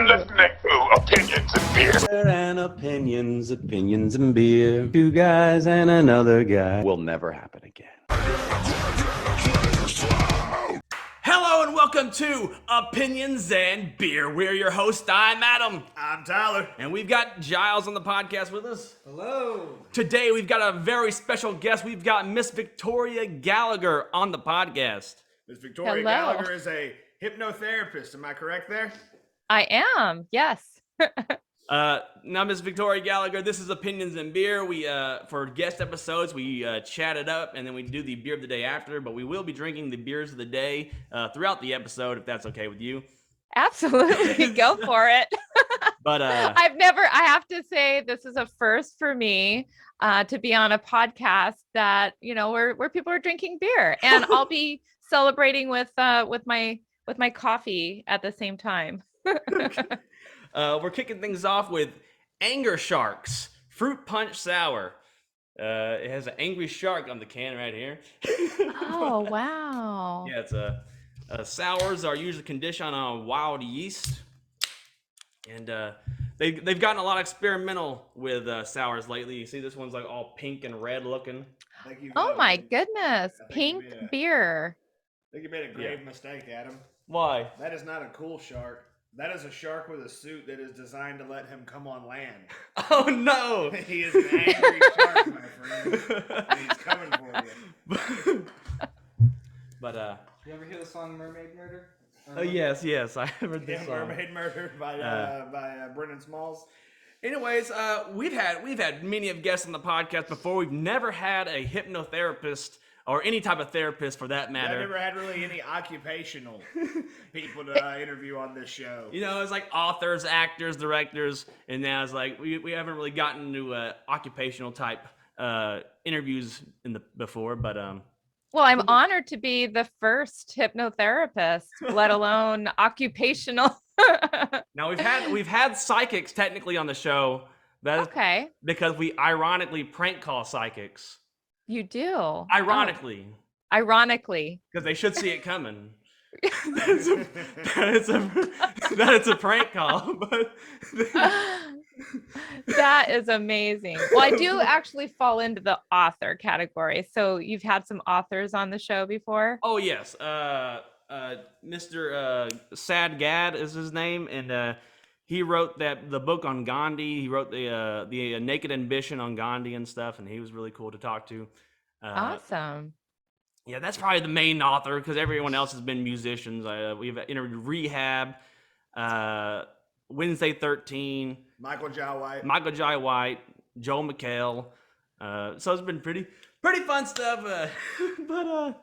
listening to Opinions and Beer. And opinions and beer. Two guys and another guy. Will never happen again. Hello and welcome to Opinions and Beer. We're your hosts. I'm Adam. I'm Tyler. And we've got Giles on the podcast with us. Hello. Today we've got a very special guest. We've got Miss Victoria Gallagher on the podcast. Miss Victoria Gallagher is a hypnotherapist. Am I correct there? I am, yes. Now, Miss Victoria Gallagher, this is Opinions and Beer. We, for guest episodes, we chat it up, and then we do the beer of the day after, but we will be drinking the beers of the day throughout the episode, if that's okay with you. Absolutely, go for it. But I have to say, this is a first for me to be on a podcast that, where people are drinking beer, and I'll be celebrating with my coffee at the same time. We're kicking things off with Anger Sharks Fruit Punch Sour. It has an angry shark on the can right here. Oh, wow. Yeah, it's sours are usually conditioned on wild yeast, and they've gotten a lot of experimental with sours lately. You see, this one's like all pink and red looking. Oh my goodness, pink beer. I think you made a grave mistake, Adam. Why? That is not a cool shark. That is a shark with a suit that is designed to let him come on land. Oh no! He is an angry shark, my friend. And he's coming for you. But You ever hear the song Mermaid Murder? yes, I heard this song. Mermaid Murder by Brendan Smalls. Anyways, we've had many of guests on the podcast before. We've never had a hypnotherapist or any type of therapist for that matter. I've never had really any occupational people to interview on this show. It's like authors, actors, directors, and now it's like we haven't really gotten to occupational type interviews before, but Well, I'm honored to be the first hypnotherapist, let alone occupational. now we've had psychics technically on the show. That's okay. Because we ironically prank call psychics. You do. Ironically. Oh. Ironically. Because they should see it coming. that it's a prank call. But that is amazing. Well, I do actually fall into the author category. So you've had some authors on the show before? Oh, yes. Mr. Sad Gad is his name, and he wrote the book on Gandhi. He wrote the Naked Ambition on Gandhi and stuff, and he was really cool to talk to. Awesome. Yeah, that's probably the main author because everyone else has been musicians. We've interviewed Rehab, Wednesday 13, Michael Jai White, Joel McHale. So it's been pretty fun stuff. But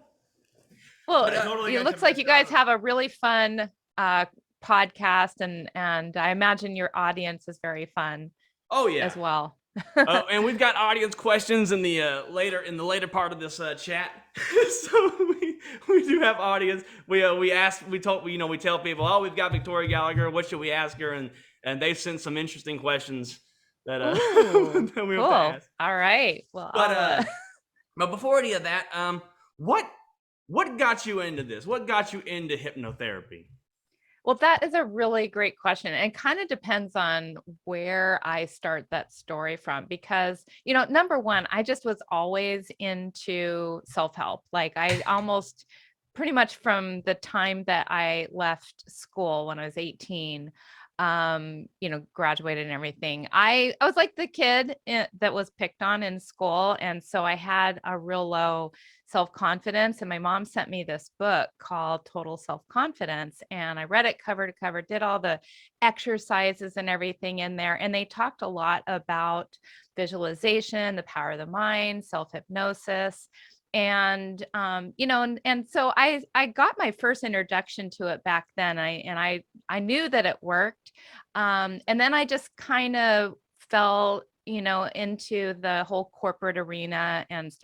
it looks like you guys have a really fun podcast, and I imagine your audience is very fun. Oh yeah, as well. And we've got audience questions in the later part of this chat. So we do have audience. We tell people, oh, we've got Victoria Gallagher. What should we ask her? And they've sent some interesting questions that that we cool. have to ask. All right. Well, but before any of that, what got you into this? What got you into hypnotherapy? Well, that is a really great question. And kind of depends on where I start that story from, because, number one, I just was always into self-help. Like I almost pretty much from the time that I left school when I was 18, graduated and everything. I was like the kid that was picked on in school. And so I had a real low self-confidence, and my mom sent me this book called Total Self-Confidence, and I read it cover to cover, did all the exercises and everything in there. And they talked a lot about visualization, the power of the mind, self-hypnosis. And, and so I got my first introduction to it back then. I knew that it worked. And then I just kind of fell, into the whole corporate arena and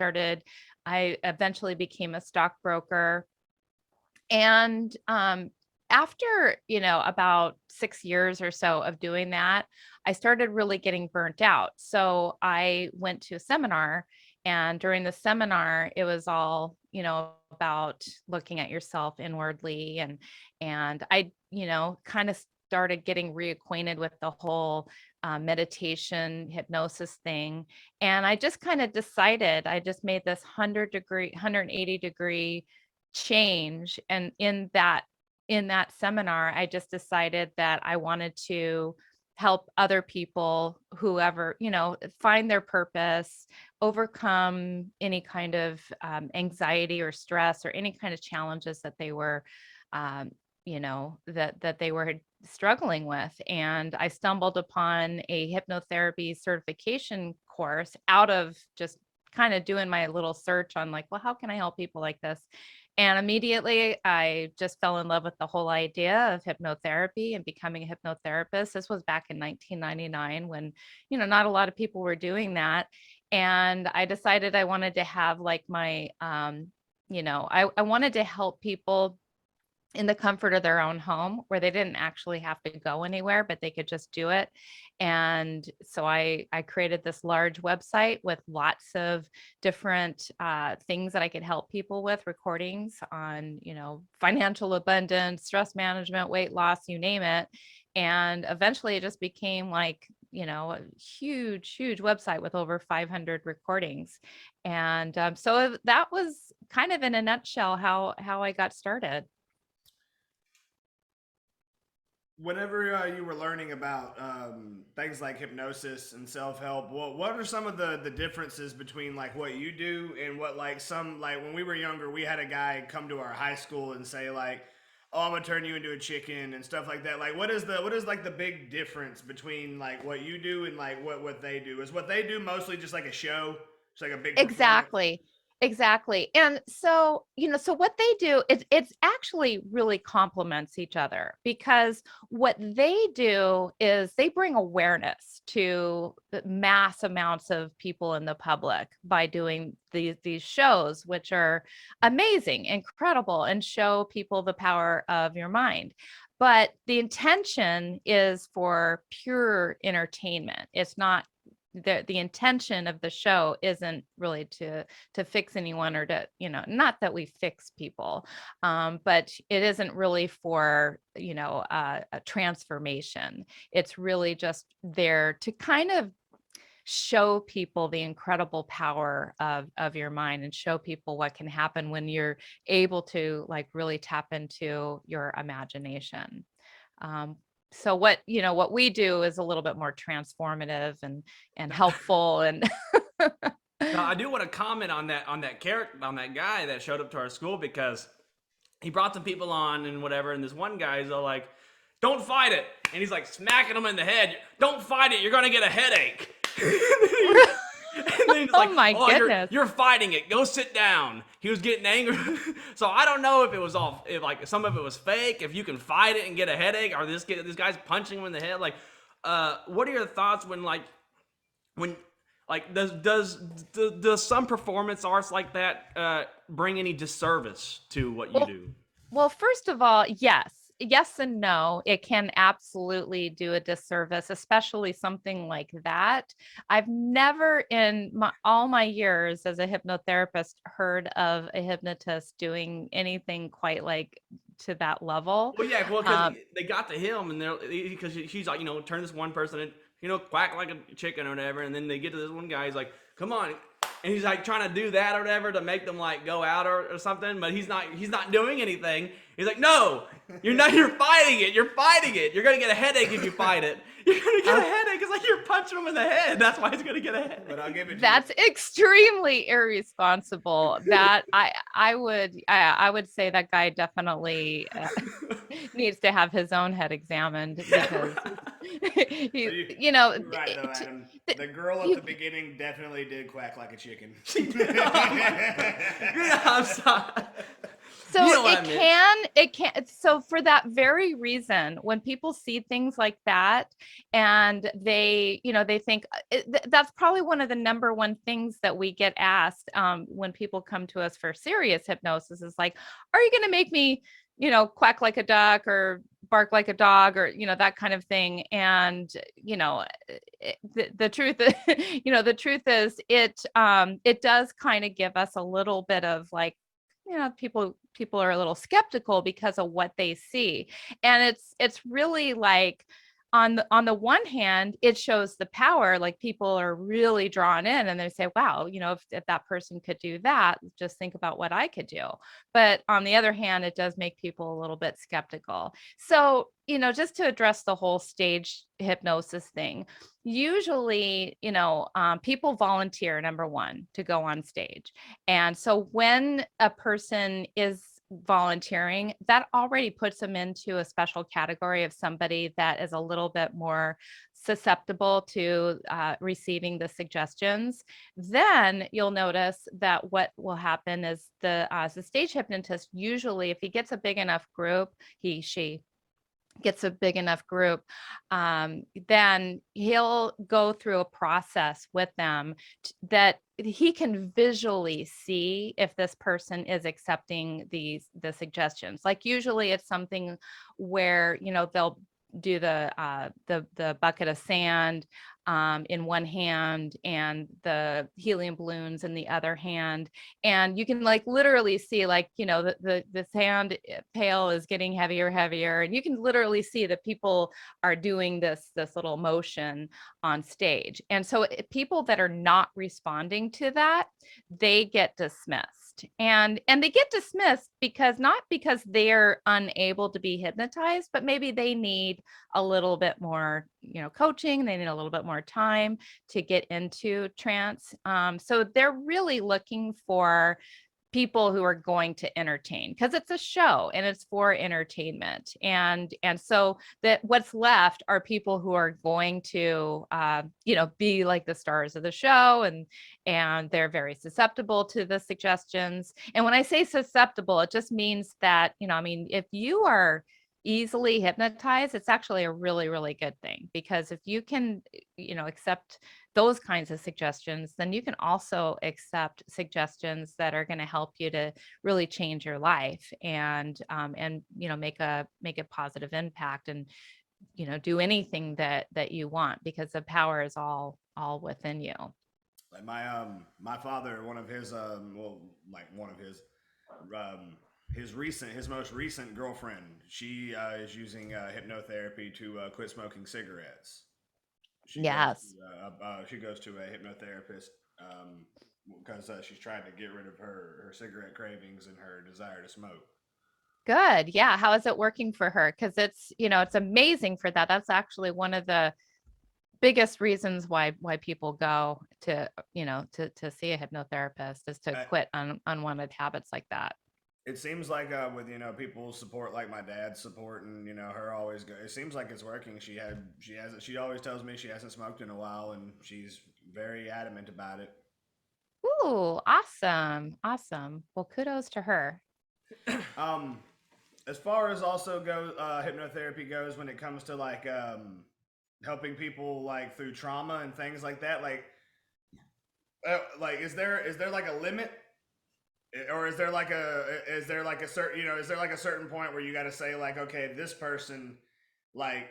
I eventually became a stockbroker. And, after, about 6 years or so of doing that, I started really getting burnt out. So I went to a seminar, and during the seminar, it was all, about looking at yourself inwardly. And I, kind of started getting reacquainted with the whole meditation hypnosis thing. And I just kind of decided, I just made this 180 degree change. And in that seminar, I just decided that I wanted to help other people, whoever, find their purpose, overcome any kind of anxiety or stress or any kind of challenges that they were, that they were struggling with. And I stumbled upon a hypnotherapy certification course out of just kind of doing my little search on like, well, how can I help people like this? And immediately I just fell in love with the whole idea of hypnotherapy and becoming a hypnotherapist. This was back in 1999 when, not a lot of people were doing that. And I decided I wanted to have like my, I wanted to help people in the comfort of their own home where they didn't actually have to go anywhere, but they could just do it. And so I created this large website with lots of different things that I could help people with, recordings on, financial abundance, stress management, weight loss, you name it. And eventually it just became like, a huge website with over 500 recordings. And so that was kind of in a nutshell how I got started. Whenever you were learning about things like hypnosis and self-help, what are some of the differences between like what you do and what like when we were younger, we had a guy come to our high school and say like, oh, I'm gonna turn you into a chicken and stuff like that. Like what is like the big difference between like what you do and like what they do? Is what they do mostly just like a show? It's like a big Exactly. And so, so what they do is it's actually really complements each other, because what they do is they bring awareness to the mass amounts of people in the public by doing these shows, which are amazing, incredible, and show people the power of your mind. But the intention is for pure entertainment. It's not the intention of the show isn't really to fix anyone or to, not that we fix people, but it isn't really for, a transformation. It's really just there to kind of show people the incredible power of your mind and show people what can happen when you're able to like really tap into your imagination. So what we do is a little bit more transformative and helpful. And now, I do want to comment on that character, on that guy that showed up to our school, because he brought some people on and whatever, and this one guy is all like, don't fight it, and he's like smacking him in the head. Don't fight it, you're gonna get a headache. And then he's like, my goodness. You're fighting it. Go sit down. He was getting angry. So I don't know if it was if like some of it was fake, if you can fight it and get a headache, or this guy's punching him in the head. Like, what are your thoughts when does some performance arts like that bring any disservice to what you do? Well, first of all, yes and no. It can absolutely do a disservice, especially something like that. I've never in all my years as a hypnotherapist heard of a hypnotist doing anything quite like to that level. Well, yeah, because they got to him, and because she's like, turn this one person in, quack like a chicken or whatever, and then they get to this one guy, he's like, come on. And he's like trying to do that or whatever to make them like go out or something, but he's not doing anything. He's like, no, you're fighting it. You're fighting it. You're going to get a headache if you fight it. You're going to get a headache. It's like you're punching him in the head. That's why he's going to get a headache. But I'll give it to That's extremely irresponsible. That I would say that guy definitely needs to have his own head examined, because You're right, though, Adam. The girl at the beginning definitely did quack like a chicken. I'm sorry. So it can. So for that very reason, when people see things like that and they think that's probably one of the number one things that we get asked when people come to us for serious hypnosis is like, are you going to make me, quack like a duck or bark like a dog or, that kind of thing. And, the truth, the truth is it does kind of give us a little bit of like, people people are a little skeptical because of what they see. And it's really like, on the one hand, it shows the power, like people are really drawn in and they say, wow, if that person could do that, just think about what I could do. But on the other hand, it does make people a little bit skeptical. So, just to address the whole stage hypnosis thing, usually, people volunteer, number one, to go on stage. And so when a person is volunteering, that already puts them into a special category of somebody that is a little bit more susceptible to receiving the suggestions. Then you'll notice that what will happen is the stage hypnotist, usually if he gets a big enough group, she gets a big enough group, then he'll go through a process with them that he can visually see if this person is accepting the suggestions. Like usually it's something where, they'll do the bucket of sand in one hand and the helium balloons in the other hand, and you can like literally see like the sand pail is getting heavier, and you can literally see that people are doing this little motion on stage. And so people that are not responding to that, they get dismissed. And they get dismissed not because they're unable to be hypnotized, but maybe they need a little bit more, coaching. They need a little bit more time to get into trance. So they're really looking for people who are going to entertain, because it's a show and it's for entertainment. And so that what's left are people who are going to, be like the stars of the show, and they're very susceptible to the suggestions. And when I say susceptible, it just means that, if you are easily hypnotized, it's actually a really, really good thing, because if you can, accept those kinds of suggestions, then you can also accept suggestions that are going to help you to really change your life and make a positive impact, and do anything that you want, because the power is all within you. Like my father, one of his his most recent girlfriend, she is using hypnotherapy to quit smoking cigarettes. Yes. She goes to a hypnotherapist because she's trying to get rid of her cigarette cravings and her desire to smoke. Good. Yeah. How is it working for her? Because it's amazing for that. That's actually one of the biggest reasons why people go to to see a hypnotherapist, is to quit unwanted habits like that. It seems like with people's support, like my dad's support, and her always go. It seems like it's working. She always tells me she hasn't smoked in a while, and she's very adamant about it. Ooh, awesome. Well, kudos to her. As far as also hypnotherapy goes, when it comes to like helping people like through trauma and things like that, like is there like a limit? Or is there like a certain point where you got to say like, okay, this person, like,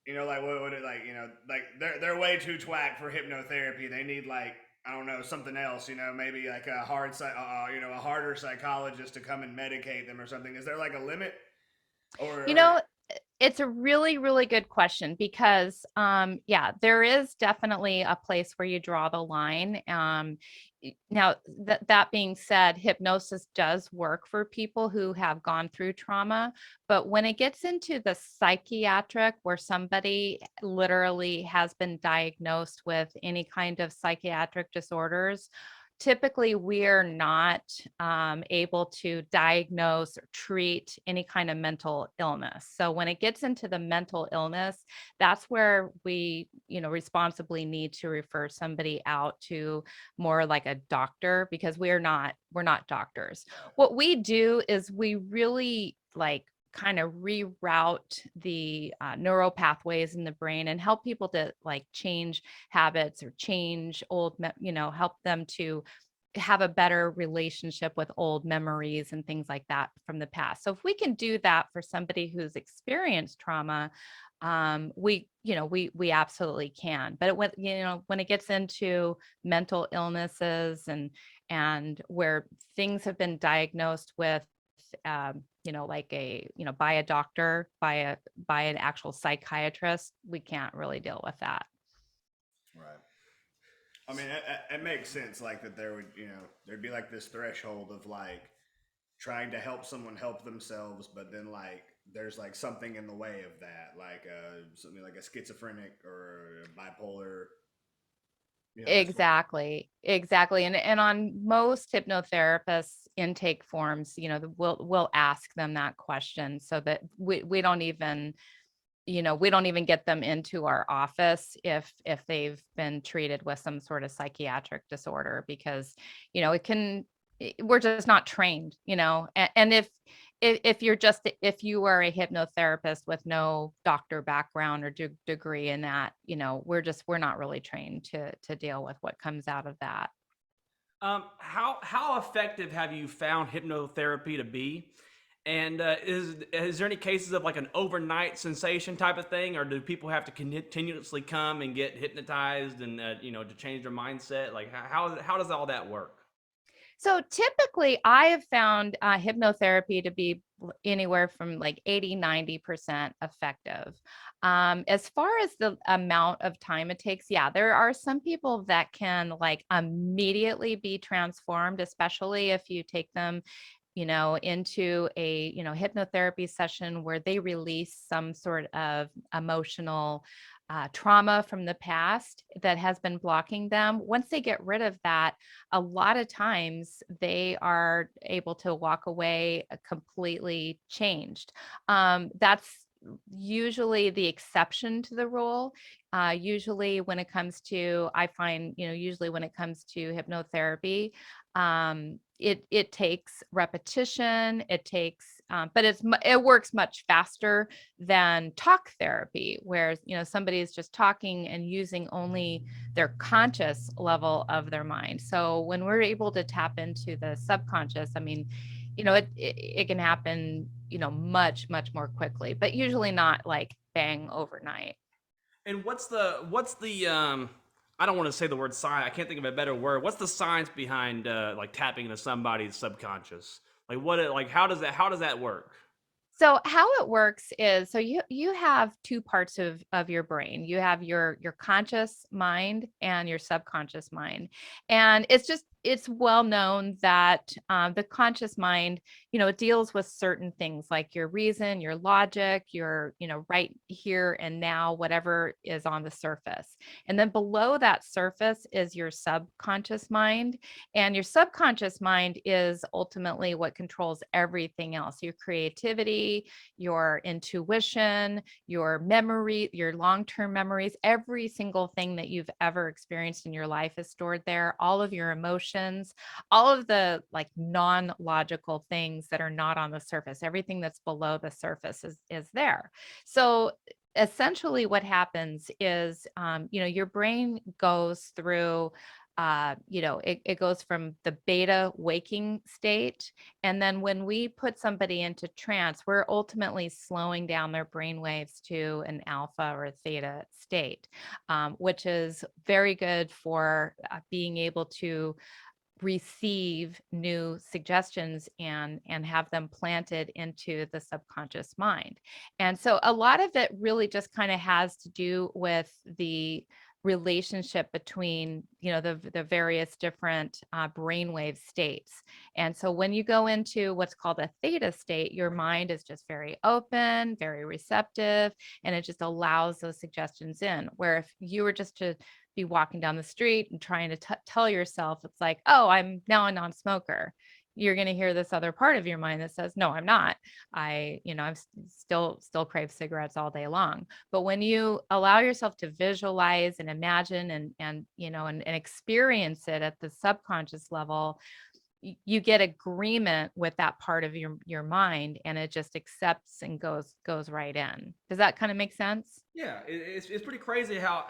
like what would it like, like they're way too twack for hypnotherapy. They need like, I don't know, something else, maybe like a harder psychologist to come and medicate them or something. Is there like a limit? Or it's a really, really good question, because there is definitely a place where you draw the line. Now that being said, hypnosis does work for people who have gone through trauma, but when it gets into the psychiatric, where somebody literally has been diagnosed with any kind of psychiatric disorders, typically we're not able to diagnose or treat any kind of mental illness. So when it gets into the mental illness, that's where we, responsibly need to refer somebody out to more like a doctor, because we're not doctors. What we do is we really kind of reroute the neural pathways in the brain and help people to change habits or change old, help them to have a better relationship with old memories and things like that from the past. So if we can do that for somebody who's experienced trauma, we absolutely can. But when it gets into mental illnesses and where things have been diagnosed with like by a doctor, by an actual psychiatrist, we can't really deal with that. Right. I mean, it makes sense, like that there would, there'd be like this threshold of like trying to help someone help themselves, but then like there's like something in the way of that, like something like a schizophrenic or a bipolar. Exactly. And on most hypnotherapists intake forms, we'll ask them that question so that we don't even get them into our office if they've been treated with some sort of psychiatric disorder, because we're just not trained, and if you are a hypnotherapist with no doctor background or degree in that, we're not really trained to deal with what comes out of that. How effective have you found hypnotherapy to be? And is there any cases of like an overnight sensation type of thing, or do people have to continuously come and get hypnotized and to change their mindset? Like how does all that work? So typically I have found hypnotherapy to be anywhere from like 80-90% effective. As far as the amount of time it takes, yeah, there are some people that can like immediately be transformed, especially if you take them into a hypnotherapy session where they release some sort of emotional trauma from the past that has been blocking them. Once they get rid of that, a lot of times they are able to walk away completely changed. That's usually the exception to the rule. Usually when it comes to, I find, usually when it comes to hypnotherapy, it takes repetition. It takes, but it works much faster than talk therapy, where somebody is just talking and using only their conscious level of their mind. So when we're able to tap into the subconscious, I mean, it can happen, much more quickly, but usually not like bang overnight. And what's the I don't want to say the word science. I can't think of a better word. What's the science behind like tapping into somebody's subconscious? Like how does that work? So how it works is, so you have two parts of your brain. You have your conscious mind and your subconscious mind. And it's well known that the conscious mind, it deals with certain things like your reason, your logic, your, right here and now, whatever is on the surface. And then below that surface is your subconscious mind. And your subconscious mind is ultimately what controls everything else, your creativity, your intuition, your memory, your long-term memories. Every single thing that you've ever experienced in your life is stored there. All of your emotions, all of the like non-logical things that are not on the surface, everything that's below the surface is there. So essentially what happens is, your brain goes through, it goes from the beta waking state. And then when we put somebody into trance, we're ultimately slowing down their brain waves to an alpha or a theta state, which is very good for being able to receive new suggestions and have them planted into the subconscious mind. And so a lot of it really just kind of has to do with the relationship between the various different brainwave states. And so when you go into what's called a theta state, your mind is just very open, very receptive, and it just allows those suggestions in. Where if you were just to be walking down the street and trying to tell yourself, it's like, oh, I'm now a non-smoker, you're going to hear this other part of your mind that says, no, I'm not. I'm still crave cigarettes all day long. But when you allow yourself to visualize and imagine and experience it at the subconscious level, you get agreement with that part of your mind, and it just accepts and goes right in. Does that kind of make sense? Yeah, it's pretty crazy how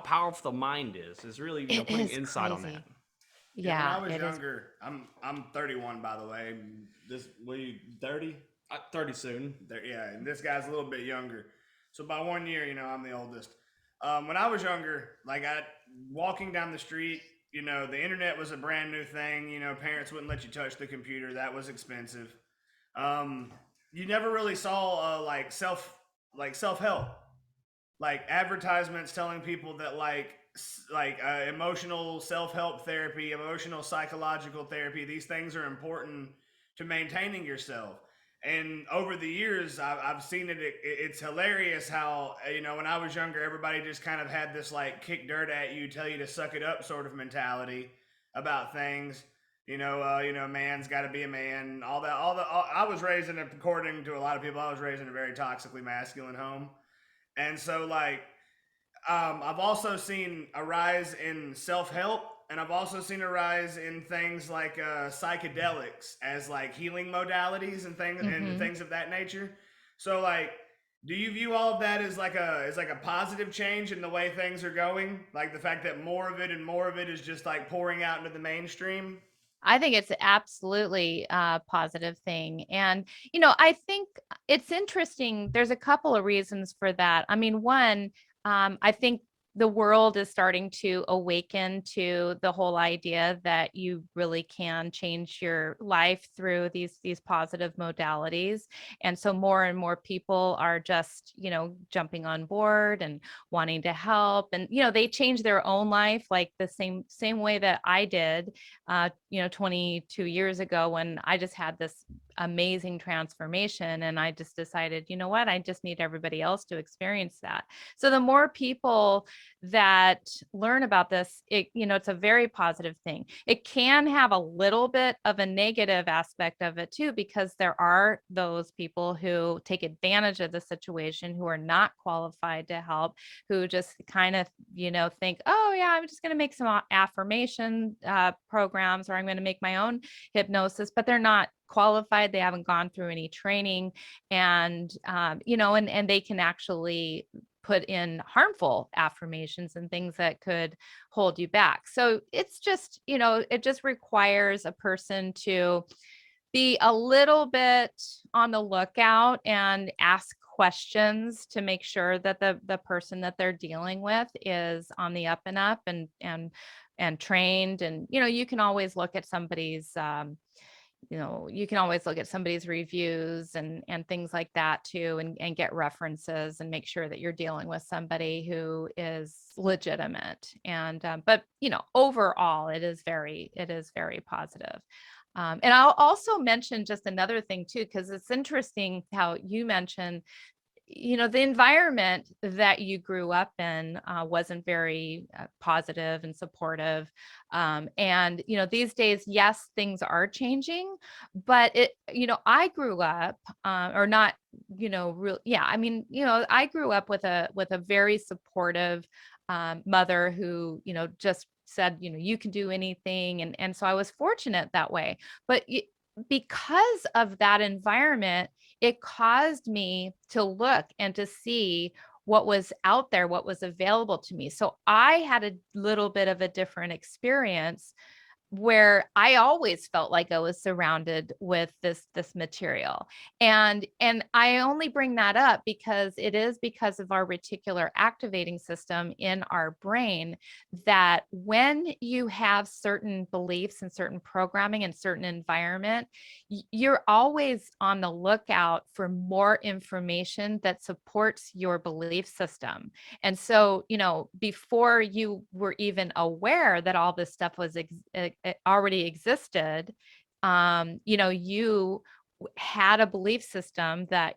powerful the mind is. It's really It putting is insight on crazy. that. Yeah, when I Yeah, was it is. younger, I'm 31 by the way. This were you 30? 30 soon. Yeah, and this guy's a little bit younger. So by 1 year, I'm the oldest. When I was younger, like I walking down the street, the internet was a brand new thing. Parents wouldn't let you touch the computer. That was expensive. You never really saw like self-help, like advertisements telling people that emotional self-help therapy, emotional psychological therapy, these things are important to maintaining yourself. And over the years, I've seen it. It's hilarious how, when I was younger, everybody just kind of had this like kick dirt at you, tell you to suck it up sort of mentality about things. Man's got to be a man. All that. I was raised in, according to a lot of people, I was raised in a very toxically masculine home, and so I've also seen a rise in self-help, and I've also seen a rise in things like psychedelics as like healing modalities and things and things of that nature. So do you view all of that as like a positive change in the way things are going? Like the fact that more of it and more of it is just like pouring out into the mainstream? I think it's absolutely a positive thing. And, I think it's interesting. There's a couple of reasons for that. I mean, one, I think the world is starting to awaken to the whole idea that you really can change your life through these positive modalities. And so more and more people are just, jumping on board and wanting to help. And, they change their own life like the same way that I did, 22 years ago, when I just had this amazing transformation. And I just decided, you know what, I just need everybody else to experience that. So the more people that learn about this, it's a very positive thing. It can have a little bit of a negative aspect of it too, because there are those people who take advantage of the situation, who are not qualified to help, who just kind of, think, oh yeah, I'm just going to make some affirmation programs, or I'm going to make my own hypnosis, but they're not qualified. They haven't gone through any training, and and they can actually put in harmful affirmations and things that could hold you back. So it's just, it just requires a person to be a little bit on the lookout and ask questions to make sure that the person that they're dealing with is on the up and up and trained. And, you can always look at somebody's reviews and things like that too, and get references and make sure that you're dealing with somebody who is legitimate. And, but, overall, it is very positive. And I'll also mention just another thing too, because it's interesting how you mentioned, the environment that you grew up in wasn't very positive and supportive. And, these days, yes, things are changing, but I grew up or not, I grew up with a very supportive mother who, just said, you can do anything. And so I was fortunate that way. But because of that environment, it caused me to look and to see what was out there, what was available to me. So I had a little bit of a different experience, where I always felt like I was surrounded with this material. And I only bring that up because it is because of our reticular activating system in our brain, that when you have certain beliefs and certain programming and certain environment, you're always on the lookout for more information that supports your belief system. And so, before you were even aware that all this stuff was already existed, you had a belief system that,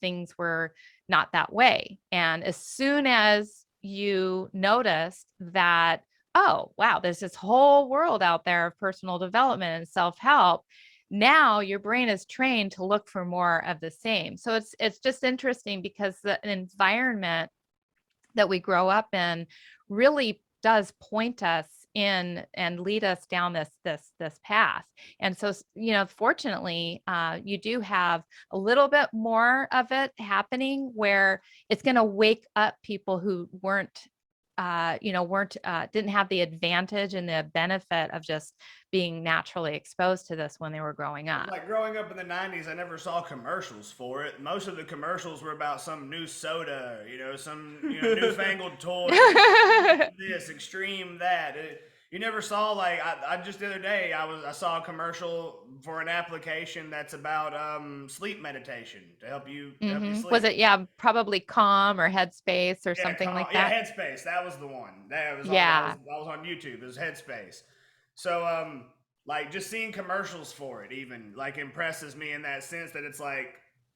things were not that way. And as soon as you noticed that, oh, wow, there's this whole world out there of personal development and self-help, now your brain is trained to look for more of the same. So it's just interesting, because the environment that we grow up in really does point us in and lead us down this path. And so, fortunately, you do have a little bit more of it happening, where it's going to wake up people who didn't have the advantage and the benefit of just being naturally exposed to this when they were growing up. Like growing up in the 90s, I never saw commercials for it. Most of the commercials were about some new soda, some newfangled toy, this extreme that. You never saw like I just the other day I saw a commercial for an application that's about sleep meditation to help you Was sleep. it, yeah, probably Calm or Headspace or Yeah, something like yeah, that? Headspace. That was the one. Yeah. That was on YouTube. It was Headspace. So like just seeing commercials for it even like impresses me in that sense that it's like,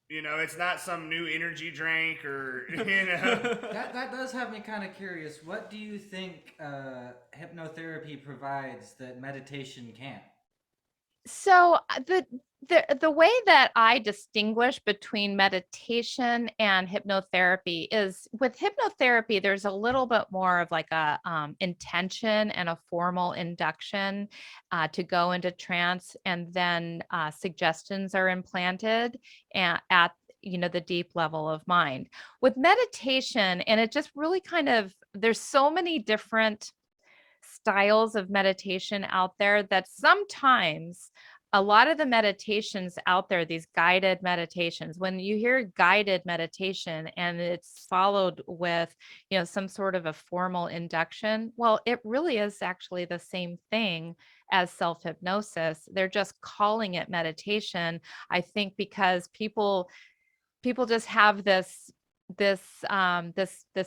you know, it's not some new energy drink or you know. That does have me kind of curious. What do you think hypnotherapy provides that meditation can't? So the way that I distinguish between meditation and hypnotherapy is with hypnotherapy, there's a little bit more of like a intention and a formal induction to go into trance, and then suggestions are implanted at the deep level of mind. With meditation, and it just really kind of, there's so many different styles of meditation out there that sometimes a lot of the meditations out there, these guided meditations, when you hear guided meditation and it's followed with, some sort of a formal induction, well, it really is actually the same thing as self-hypnosis. They're just calling it meditation, I think, because people just have this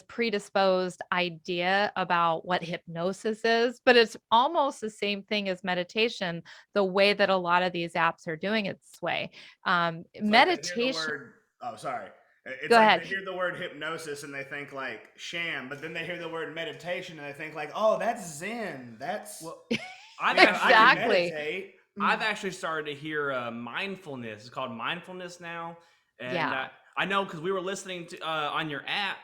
predisposed idea about what hypnosis is, but it's almost the same thing as meditation, the way that a lot of these apps are doing it this way. It's like they hear the Meditation. word. Oh, sorry. It's Go like ahead. they hear the word hypnosis and they think like sham, but then they hear the word meditation and they think like, oh, that's Zen. That's Well, I I've can Exactly. meditate. I've actually started to hear mindfulness. It's called mindfulness now, and Yeah. I know because we were listening to on your app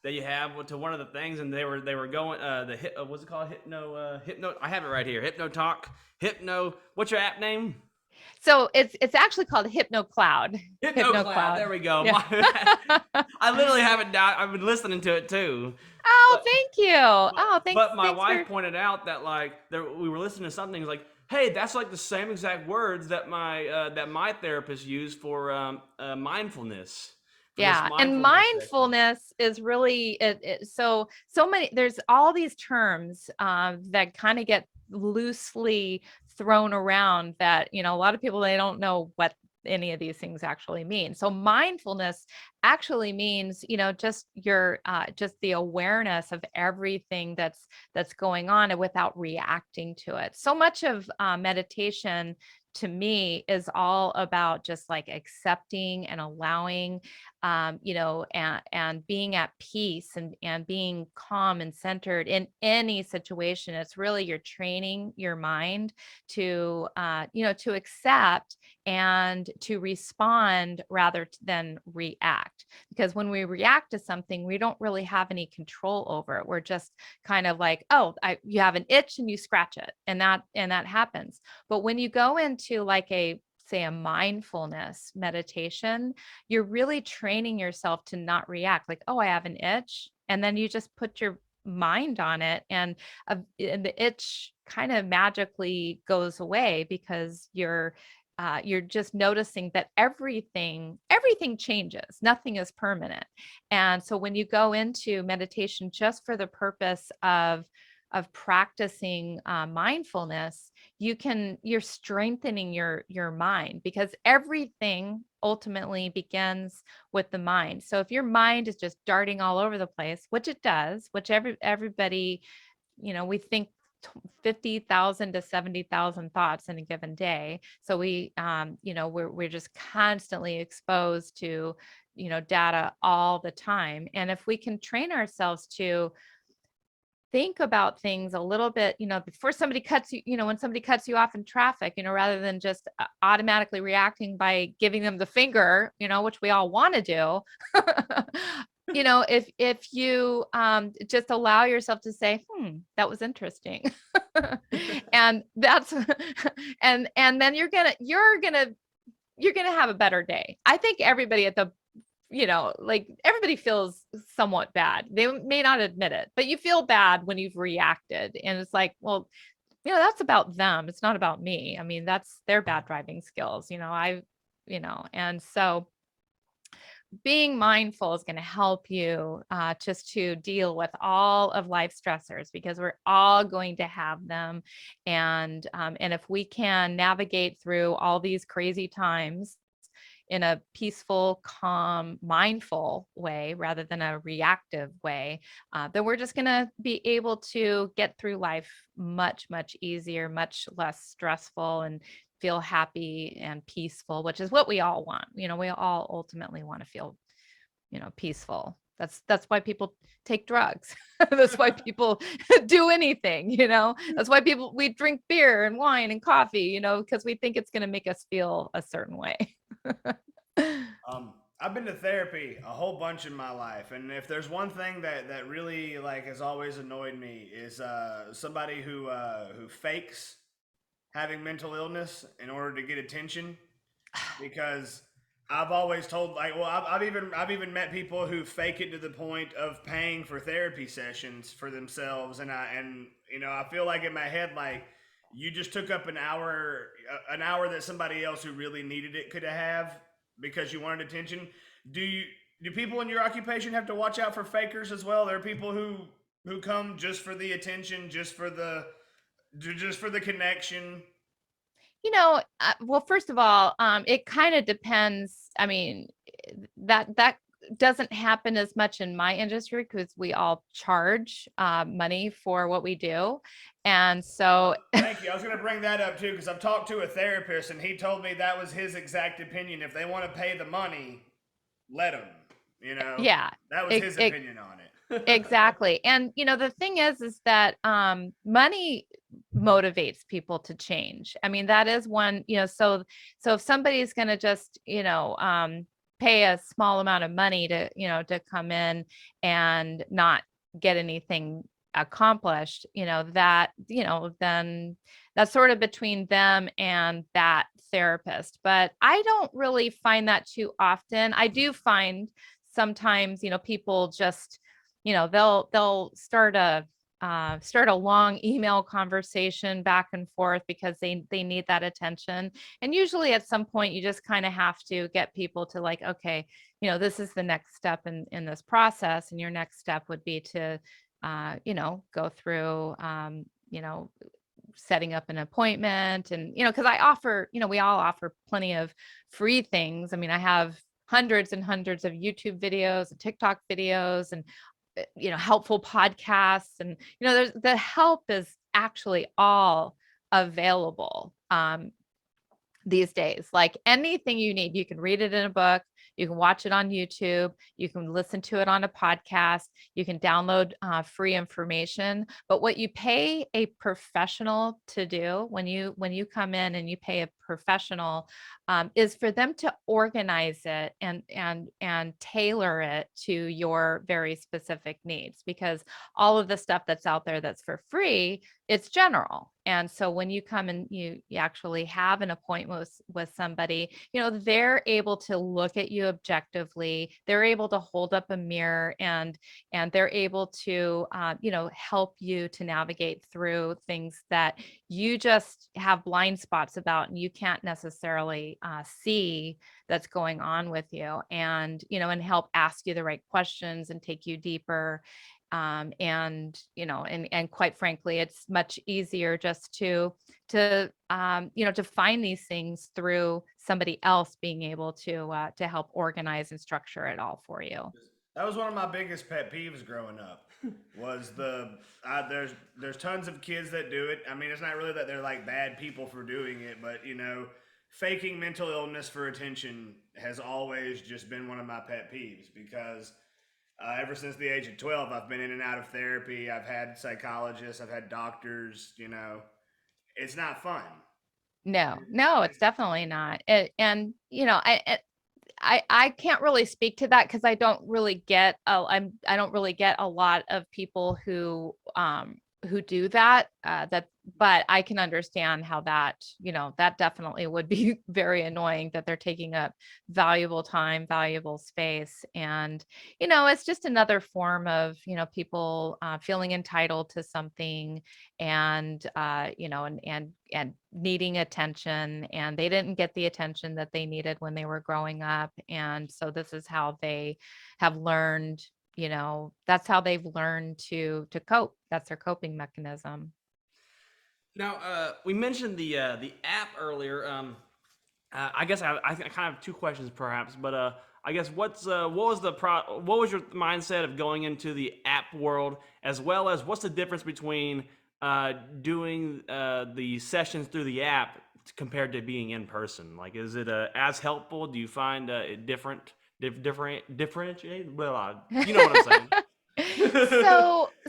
that you have to one of the things, and they were going what's it called, hypno. I have it right here. Hypno talk. Hypno. What's your app name? So it's actually called Hypno Cloud. Hypno Cloud. There we go. Yeah. I literally haven't down. I've been listening to it too. Oh, But, thank you. Oh, thanks. but my Thanks wife for. pointed out that we were listening to something like, hey, that's like the same exact words that my therapist used for mindfulness. For this Yeah, and mindfulness session. mindfulness is really so many. There's all these terms that kind of get loosely thrown around that a lot of people, they don't know what any of these things actually mean. So mindfulness actually means just the awareness of everything that's going on and without reacting to it. So much of meditation to me is all about just like accepting and allowing, and being at peace and being calm and centered in any situation. It's really, you're training your mind to, to accept and to respond rather than react. Because when we react to something, we don't really have any control over it. We're just kind of like, oh, you have an itch and you scratch it, and that happens. But when you go into like say a mindfulness meditation, you're really training yourself to not react. Like, oh, I have an itch, and then you just put your mind on it, and the itch kind of magically goes away because you're just noticing that everything changes. Nothing is permanent. And so when you go into meditation just for the purpose of practicing mindfulness, you're strengthening your mind, because everything ultimately begins with the mind. So if your mind is just darting all over the place, which it does, which everybody, we think 50,000 to 70,000 thoughts in a given day. So we're just constantly exposed to, data all the time. And if we can train ourselves to think about things a little bit, before somebody cuts you, when somebody cuts you off in traffic, rather than just automatically reacting by giving them the finger, which we all want to do. If you just allow yourself to say, that was interesting. And that's and then you're gonna have a better day. I think everybody at the like everybody feels somewhat bad. They may not admit it, but you feel bad when you've reacted. And it's like, well, that's about them. It's not about me. I mean, that's their bad driving skills, and so being mindful is going to help you just to deal with all of life stressors, because we're all going to have them. And if we can navigate through all these crazy times in a peaceful, calm, mindful way rather than a reactive way, then we're just going to be able to get through life much, much easier, much less stressful, and feel happy and peaceful, which is what we all want. We all ultimately want to feel, peaceful. That's why people take drugs. That's why people do anything, that's why we drink beer and wine and coffee, because we think it's going to make us feel a certain way. I've been to therapy a whole bunch in my life, and if there's one thing that really like has always annoyed me is somebody who fakes having mental illness in order to get attention, because I've always told like, well, I've even met people who fake it to the point of paying for therapy sessions for themselves, and I feel like in my head like, you just took up an hour that somebody else who really needed it could have because you wanted attention. Do people in your occupation have to watch out for fakers as well? There are people who come just for the attention, just for the connection. Well, first of all, it kind of depends. I mean, that doesn't happen as much in my industry because we all charge money for what we do. And so Thank you. I was going to bring that up too, because I've talked to a therapist and he told me that was his exact opinion. If they want to pay the money, let them, yeah, that was his opinion on it. exactly. And, the thing is that money motivates people to change. I mean, that is one, so if somebody's going to just, pay a small amount of money to come in and not get anything accomplished, then that's sort of between them and that therapist. But I don't really find that too often. I do find sometimes, people just, they'll start a long email conversation back and forth because they need that attention. And usually at some point you just kind of have to get people to like, okay, this is the next step in this process. And your next step would be to, go through, setting up an appointment. And, because I offer, we all offer plenty of free things. I mean, I have hundreds and hundreds of YouTube videos and TikTok videos and helpful podcasts, and there's the help is actually all available these days. Like anything you need, you can read it in a book, you can watch it on YouTube, you can listen to it on a podcast, you can download free information. But what you pay a professional to do when you come in and you pay a professional is for them to organize it and tailor it to your very specific needs, because all of the stuff that's out there that's for free, it's general. And so when you come and you actually have an appointment with somebody, they're able to look at you objectively. They're able to hold up a mirror and they're able to, help you to navigate through things that you just have blind spots about and you can't necessarily see that's going on with you, and, and help ask you the right questions and take you deeper. And quite frankly, it's much easier just to find these things through somebody else being able to help organize and structure it all for you. That was one of my biggest pet peeves growing up. Was there's tons of kids that do it. I mean, it's not really that they're like bad people for doing it, but faking mental illness for attention has always just been one of my pet peeves, because ever since the age of 12, I've been in and out of therapy. I've had psychologists, I've had doctors. It's not fun. No, it's definitely not. I can't really speak to that because I don't really get I don't really get a lot of people who who do that. But I can understand how that, that definitely would be very annoying, that they're taking up valuable time, valuable space. And, it's just another form of, people feeling entitled to something, and, and needing attention, and they didn't get the attention that they needed when they were growing up. And so this is how they have learned, that's how they've learned to cope. That's their coping mechanism. Now, we mentioned the app earlier. I guess I kind of have two questions, perhaps, but I guess what was your mindset of going into the app world, as well as what's the difference between doing the sessions through the app compared to being in person? Like, is it as helpful? Do you find it differentiate? Blah, blah. You know what I'm saying?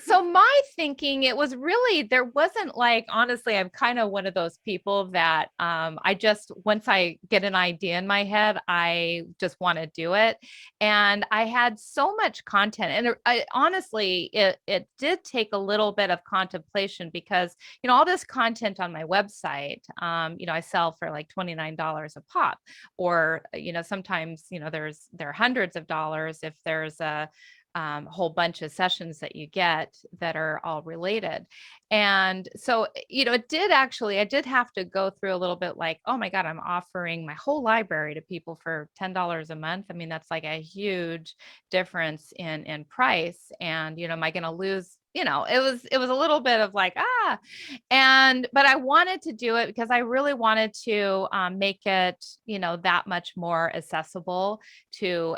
So my thinking, it was really, there wasn't like, honestly, I'm kind of one of those people that I just, once I get an idea in my head, I just want to do it. And I had so much content, and honestly, it did take a little bit of contemplation, because, all this content on my website, I sell for like $29 a pop, or, sometimes, there are hundreds of dollars if there's a whole bunch of sessions that you get that are all related. And so, I did have to go through a little bit like, oh my God, I'm offering my whole library to people for $10 a month. I mean, that's like a huge difference in price. And, am I going to lose? It was a little bit of like, but I wanted to do it because I really wanted to make it, that much more accessible to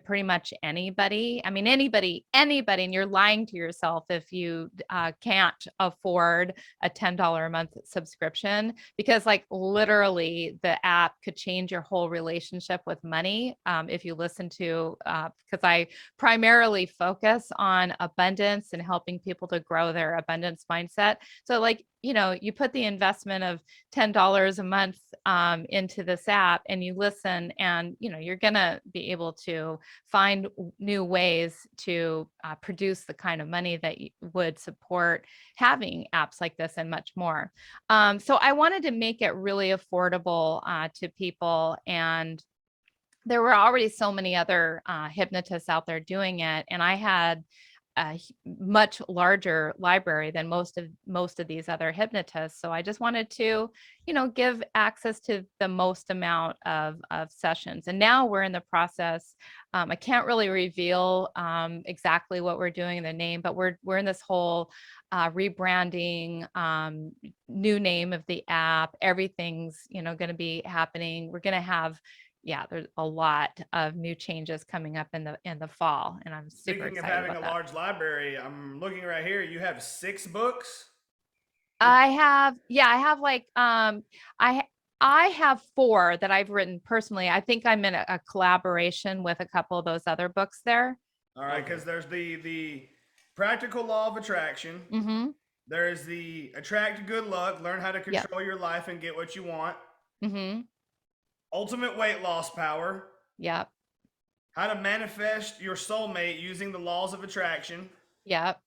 pretty much anybody. I mean, anybody, and you're lying to yourself if you can't afford a $10 a month subscription, because like literally the app could change your whole relationship with money. If you listen to, because I primarily focus on abundance and helping people to grow their abundance mindset. So like, you put the investment of $10 a month into this app, and you listen, and, you're going to be able to find new ways to produce the kind of money that would support having apps like this, and much more. So I wanted to make it really affordable to people. And there were already so many other hypnotists out there doing it. And I had a much larger library than most of these other hypnotists. So I just wanted to, give access to the most amount of sessions. And now we're in the process. I can't really reveal exactly what we're doing in the name, but we're in this whole rebranding, new name of the app. Everything's, going to be happening. We're going to have, there's a lot of new changes coming up in the fall, and I'm super Speaking of excited having about a that. large library, I'm looking right here. You have 6 books. I have like I have 4 that I've written personally. I think I'm in a collaboration with a couple of those other books there. All right, because there's the practical law of attraction. Mm-hmm. There is the attract good luck, learn how to control your life and get what you want. Mm-hmm. Ultimate weight loss power. Yep. How to manifest your soulmate using the laws of attraction. Yep.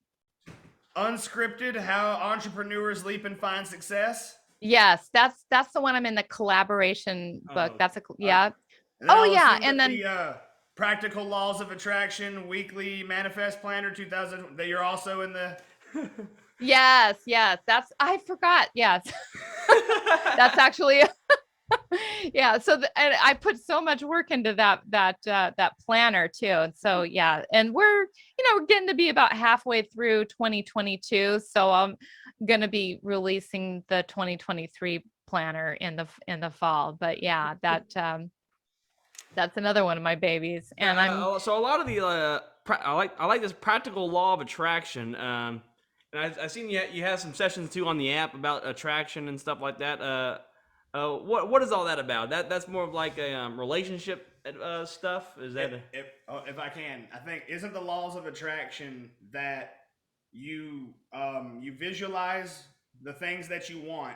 Unscripted, how entrepreneurs leap and find success. Yes, that's the one I'm in the collaboration book. That's yeah. And then the practical laws of attraction weekly manifest planner 2000 that you're also in the Yes, that's, I forgot. Yes. That's actually yeah. So and I put so much work into that planner too. And so, and we're getting to be about halfway through 2022. So I'm going to be releasing the 2023 planner in the fall. But that's another one of my babies. And so a lot of the I like this practical law of attraction. And I seen you have some sessions too on the app about attraction and stuff like that. What is all that about? That's more of like a relationship stuff. Is that if I can, I think isn't the laws of attraction that you visualize the things that you want,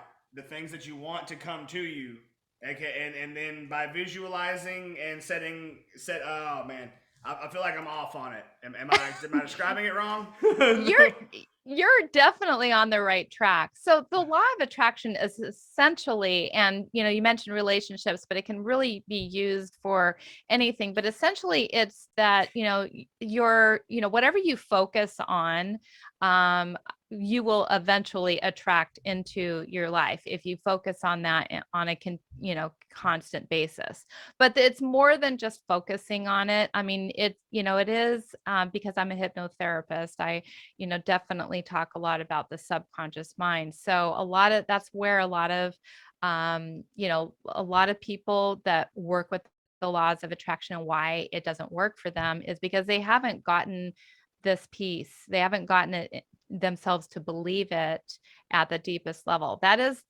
to come to you, okay, and then by visualizing and oh man, I feel like I'm off on it. Am I describing it wrong? you're definitely on the right track. So the law of attraction is essentially, and you mentioned relationships, but it can really be used for anything. But essentially, it's that whatever you focus on, you will eventually attract into your life if you focus on that on a constant basis. But it's more than just focusing on it. I mean, it is, because I'm a hypnotherapist. I definitely talk a lot about the subconscious mind. So that's where a lot of people that work with the laws of attraction and why it doesn't work for them is because they haven't gotten this piece. They haven't gotten it themselves to believe it at the deepest level. That is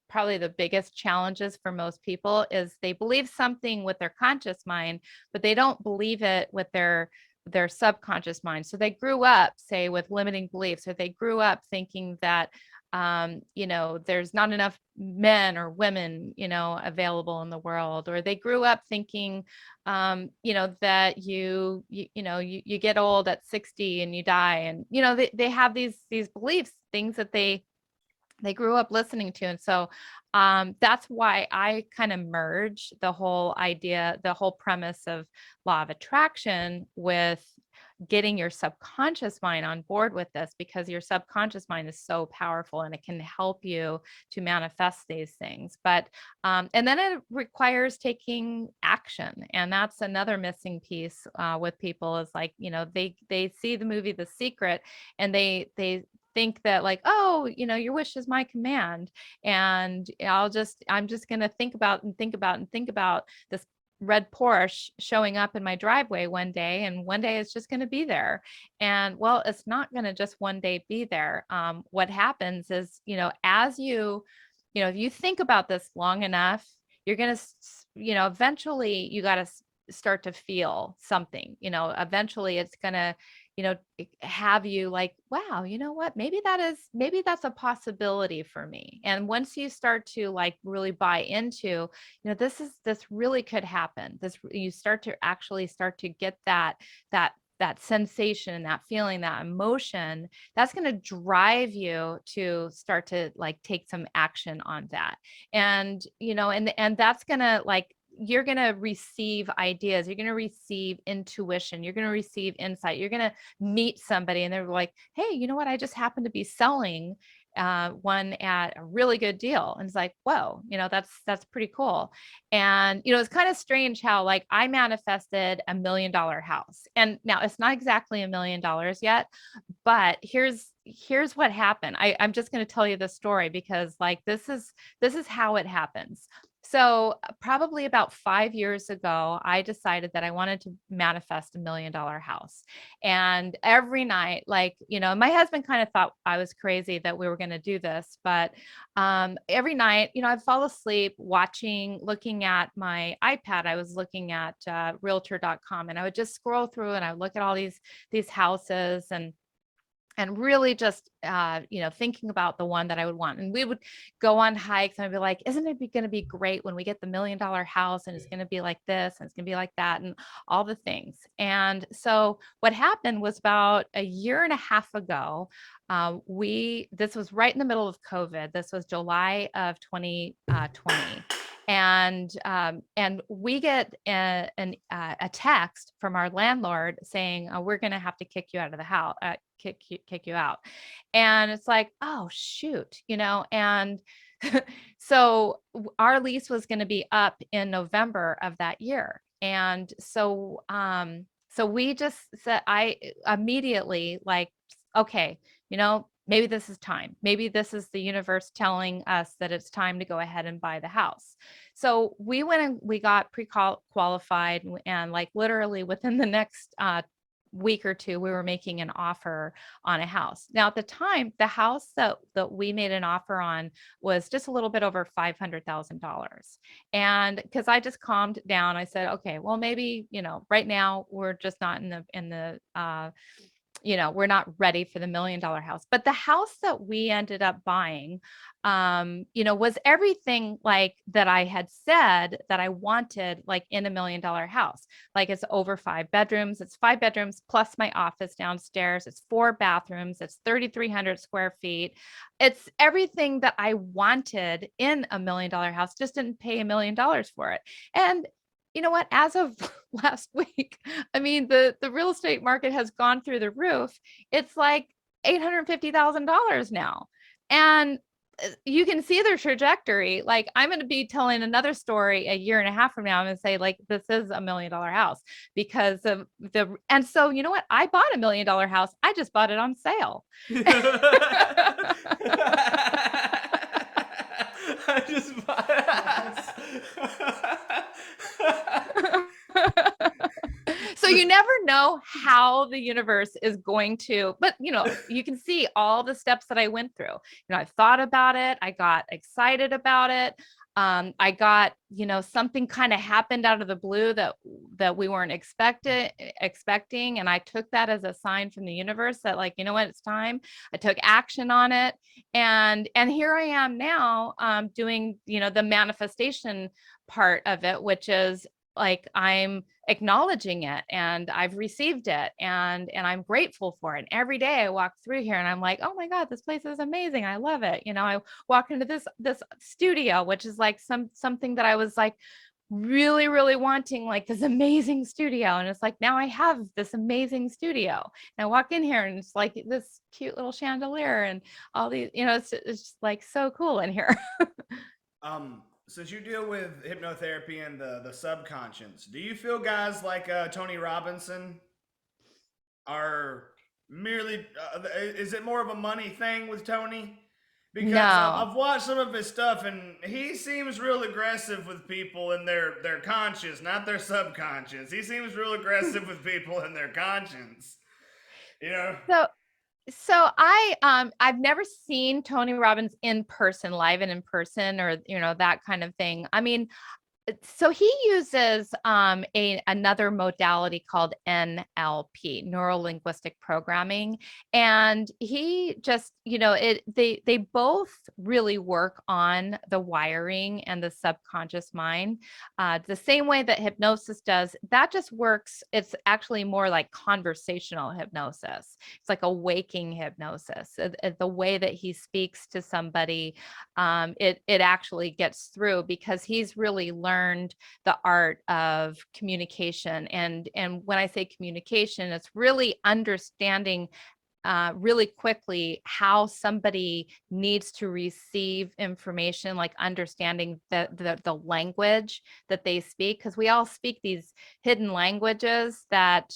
probably the biggest challenges for most people, is they believe something with their conscious mind, but they don't believe it with their subconscious mind. So they grew up, say, with limiting beliefs, or they grew up thinking that there's not enough men or women, available in the world, or they grew up thinking, that you get old at 60 and you die, and they have these beliefs, things that they grew up listening to. And so that's why I kind of merge the whole idea, the whole premise of law of attraction with getting your subconscious mind on board with this, because your subconscious mind is so powerful and it can help you to manifest these things. But and then it requires taking action, and that's another missing piece with people, is like, they see the movie The Secret, and they think that, like, oh, your wish is my command, and I'm just going to think about this red Porsche showing up in my driveway one day, and one day it's just going to be there. And well, it's not going to just one day be there. What happens is, as if you think about this long enough, you're going to, eventually you got to start to feel something. Eventually it's going to, have you like, wow, you know what, maybe that's a possibility for me. And once you start to like really buy into, this really could happen, you start to get that sensation, that feeling, that emotion, that's going to drive you to start to like take some action on that. And and that's going to, like, you're going to receive ideas, you're going to receive intuition, you're going to receive insight, you're going to meet somebody and they're like, hey, you know what, I just happen to be selling one at a really good deal. And it's like, whoa, that's pretty cool. And it's kind of strange how, like, I manifested $1 million house, and now it's not exactly $1 million yet, but here's what happened. I'm just going to tell you the story, because like this is how it happens. So probably about 5 years ago, I decided that I wanted to manifest $1 million house. And every night, like, my husband kind of thought I was crazy that we were going to do this, but every night, I'd fall asleep looking at my iPad. I was looking at realtor.com, and I would just scroll through and I would look at all these houses, and really just, thinking about the one that I would want. And we would go on hikes, and I'd be like, isn't it going to be great when we get the $1 million house, and it's going to be like this, and it's going to be like that, and all the things. And so what happened was, about a year and a half ago, this was right in the middle of COVID. This was July of 2020. And we get a text from our landlord saying, we're going to have to kick you out of the house, kick you out. And it's like, oh shoot, and so our lease was going to be up in November of that year. And so we just said, I immediately, like, okay, maybe this is time. Maybe this is the universe telling us that it's time to go ahead and buy the house. So we went and we got pre-qualified, and like literally within the next week or two, we were making an offer on a house. Now, at the time, the house that we made an offer on was just a little bit over $500,000. And because I just calmed down, I said, okay, well, maybe, right now we're just not in the we're not ready for the $1 million house. But the house that we ended up buying, was everything like that I had said that I wanted, like in a $1 million house. Like it's over 5 bedrooms. It's 5 bedrooms plus my office downstairs. It's 4 bathrooms. It's 3,300 square feet. It's everything that I wanted in a $1 million house, just didn't pay $1 million for it. And you know what? As of last week, I mean, the real estate market has gone through the roof. It's like $850,000 now. And you can see their trajectory. Like I'm going to be telling another story a year and a half from now. I'm going to say like, this is a $1 million house because of and so you know what? I bought a $1 million house. I just bought it on sale. I just So you never know how the universe is going to, but you can see all the steps that I went through. I thought about it. I got excited about it. I got, something kind of happened out of the blue that we weren't expecting. And I took that as a sign from the universe that like, you know what, it's time. I took action on it. And here I am now, doing, the manifestation part of it, which is like, I'm acknowledging it and I've received it and I'm grateful for it. And every day I walk through here and I'm like, oh my God, this place is amazing. I love it. I walk into this studio, which is like something that I was like really, really wanting, like this amazing studio. And it's like, now I have this amazing studio. And I walk in here and it's like this cute little chandelier and all these, it's just like so cool in here. Since you deal with hypnotherapy and the subconscious, do you feel guys like Tony Robinson are merely, is it more of a money thing with Tony? Because No. I've watched some of his stuff and he seems real aggressive with people in their conscious, not their subconscious. He seems real aggressive with people in their conscience. So I've never seen Tony Robbins in person, live and in person, or that kind of thing. I mean, so he uses another modality called NLP, neuro linguistic programming, and he just they both really work on the wiring and the subconscious mind, the same way that hypnosis does. That just works. It's actually more like conversational hypnosis. It's like a waking hypnosis. The way that he speaks to somebody, it actually gets through because he's really learned the art of communication. And when I say communication, it's really understanding really quickly how somebody needs to receive information, like understanding the language that they speak, because we all speak these hidden languages that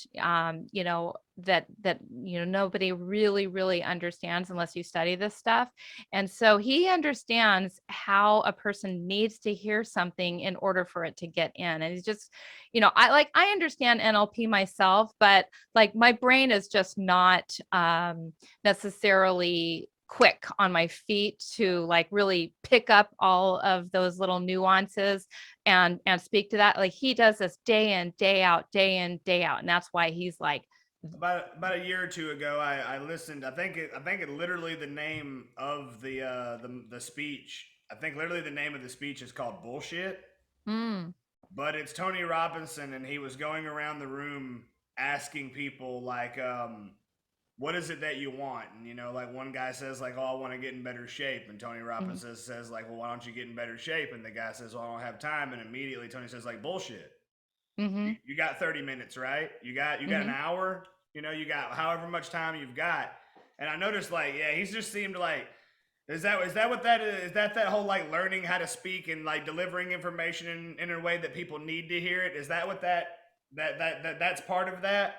nobody really understands unless you study this stuff. And so he understands how a person needs to hear something in order for it to get in. And he's just, I understand NLP myself, but like my brain is just not necessarily quick on my feet to like really pick up all of those little nuances and speak to that. Like he does this day in, day out. And that's why he's like, about a year or two ago, I listened. I think it literally the name of the speech. I think literally the name of the speech is called Bullshit. But it's Tony Robinson, and he was going around the room asking people like, what is it that you want? And like one guy says like, oh, I want to get in better shape, and Tony Robinson says like, well, why don't you get in better shape? And the guy says, well, I don't have time, and immediately Tony says like, bullshit. You got 30 minutes, right? You got an hour, you got however much time you've got. And I noticed like, yeah, he's just seemed like, is that what that is? Is that whole like learning how to speak and like delivering information in a way that people need to hear it? Is that what that's part of that?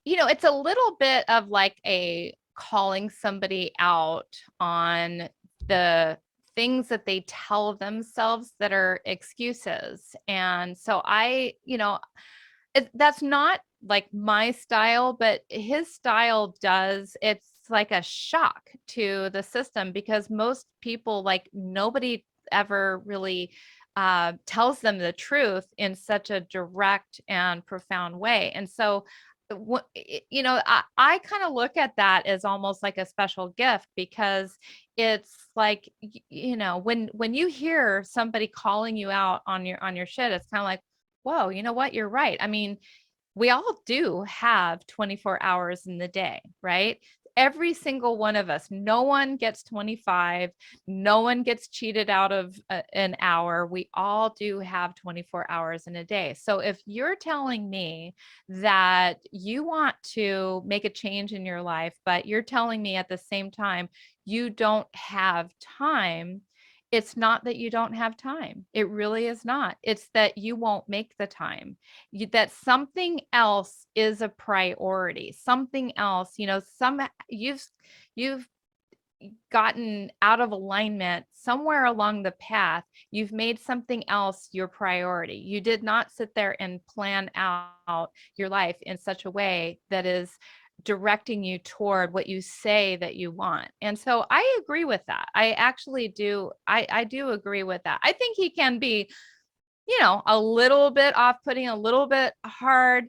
It's a little bit of like a calling somebody out on the things that they tell themselves that are excuses. And so that's not like my style, but his style does. It's like a shock to the system because most people, like nobody ever really tells them the truth in such a direct and profound way. And so I kind of look at that as almost like a special gift, because it's like, when you hear somebody calling you out on your shit, it's kind of like, whoa, you know what? You're right. I mean, we all do have 24 hours in the day, right? Every single one of us. No one gets 25. No one gets cheated out of an hour. We all do have 24 hours in a day. So if you're telling me that you want to make a change in your life, but you're telling me at the same time you don't have time, it's not that you don't have time. It really is not. It's that you won't make the time. That something else is a priority. Something else, you've gotten out of alignment somewhere along the path. You've made something else your priority. You did not sit there and plan out your life in such a way that is directing you toward what you say that you want. And so I agree with that. I actually do. I do agree with that. I think he can be, a little bit off-putting, a little bit hard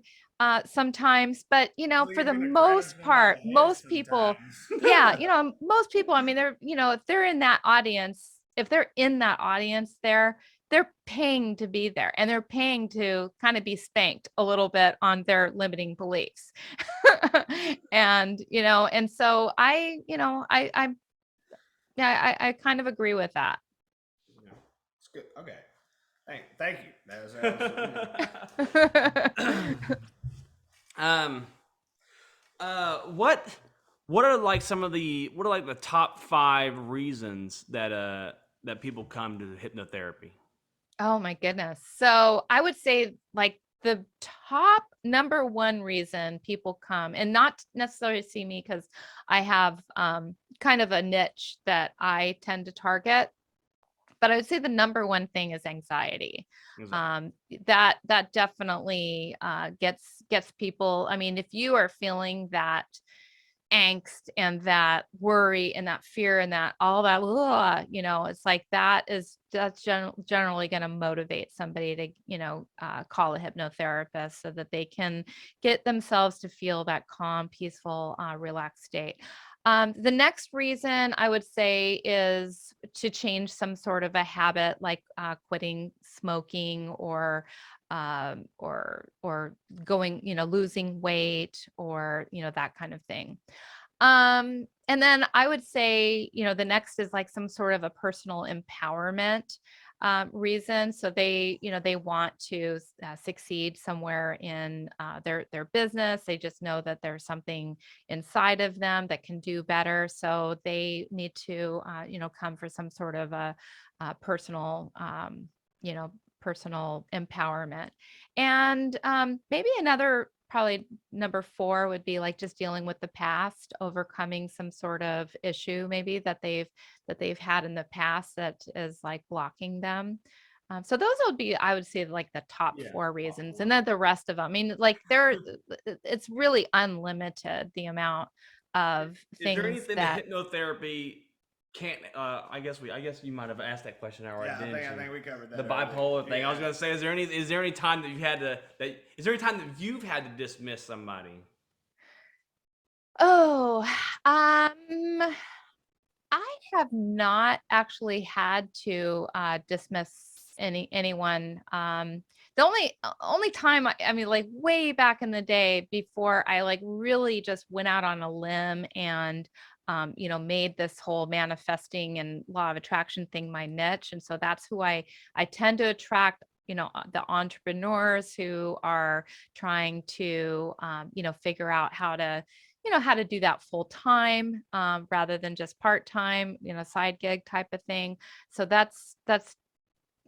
sometimes, but So for you're the gonna most grab him by part, the head most people, sometimes. most people, I mean, if they're in that audience, they're paying to be there, and they're paying to kind of be spanked a little bit on their limiting beliefs. And so I kind of agree with that. Yeah. It's good. Okay. Thank you. That was absolutely. Um, what are like the top 5 reasons that people come to hypnotherapy? Oh my goodness. So I would say like the top number one reason people come, and not necessarily see me because I have kind of a niche that I tend to target, but I would say the number one thing is anxiety. That definitely gets people. I mean, if you are feeling that angst and that worry and that fear and that all that, it's like that's generally going to motivate somebody to, call a hypnotherapist so that they can get themselves to feel that calm, peaceful, relaxed state. The next reason I would say is to change some sort of a habit, like quitting smoking or going, losing weight, or, that kind of thing. And then I would say, the next is like some sort of a personal empowerment reason. So they want to succeed somewhere in their business. They just know that there's something inside of them that can do better. So they need to, come for some sort of a personal, personal empowerment. And maybe another, probably number 4 would be like just dealing with the past, overcoming some sort of issue maybe that they've had in the past that is like blocking them. So those would be, I would say, like the top 4 reasons, and then the rest of them. I mean, like it's really unlimited the amount of things. Is there anything that hypnotherapy can't? I guess you might have asked that question already. Yeah, I think we covered that. The bipolar thing. I was gonna say, is there any time that you've had to dismiss somebody? Oh, I have not actually had to dismiss anyone. The only time, I mean, like way back in the day, before I like really just went out on a limb and made this whole manifesting and law of attraction thing my niche. And so that's who I tend to attract, the entrepreneurs who are trying to, figure out how to do that full time rather than just part time, side gig type of thing. So that's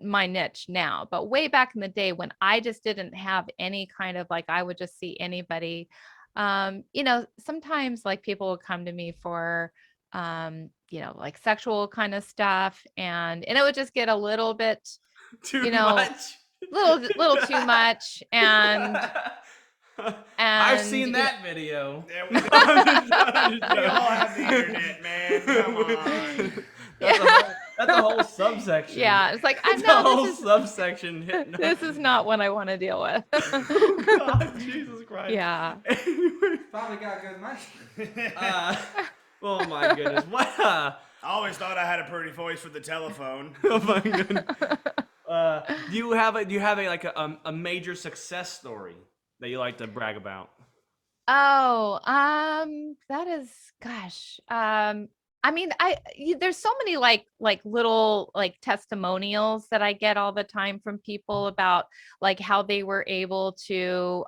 my niche now. But way back in the day when I just didn't have any kind of, like, I would just see anybody, sometimes like people would come to me for, like sexual kind of stuff, and it would just get a little bit Too much? little too much. And I've seen that video. Yeah, we all have the internet, man. Come on. That's a whole subsection. Yeah, it's like I That's a know whole this is subsection. this is not what I want to deal with. Oh God, Jesus Christ. Yeah. Anyway, Probably got good money. oh my goodness. What? I always thought I had a pretty voice for the telephone. Oh my goodness. Do you have a major success story that you like to brag about? Oh, that is, gosh. I mean, there's so many like little like testimonials that I get all the time from people about like how they were able to,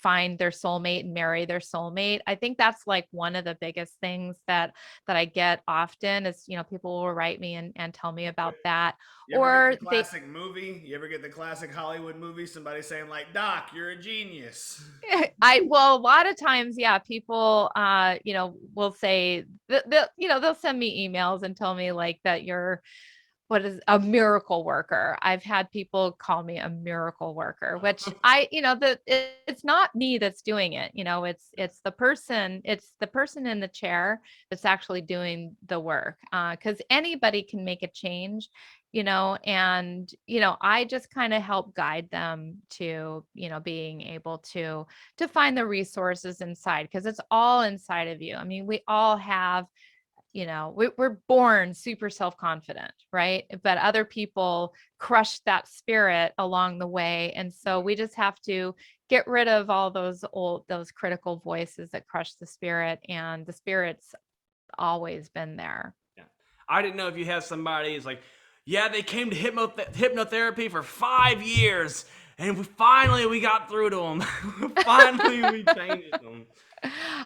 find their soulmate and marry their soulmate. I think that's like one of the biggest things that I get often is, people will write me and tell me about that. You ever Or get the classic movie? You ever get the classic Hollywood movie? Somebody saying like, "Doc, you're a genius." well, a lot of times, yeah, people, will say they'll send me emails and tell me like that you're what is a miracle worker. I've had people call me a miracle worker, which it's not me that's doing it. It's the person in the chair that's actually doing the work. Because anybody can make a change, and I just kind of help guide them to, being able to find the resources inside because it's all inside of you. I mean, we all have we're born super self-confident, right? But other people crush that spirit along the way. And so we just have to get rid of all those critical voices that crush the spirit. And the spirit's always been there. Yeah. I didn't know if you had somebody who's like, yeah, they came to hypnotherapy for 5 years, and we got through to them. Finally, we changed them.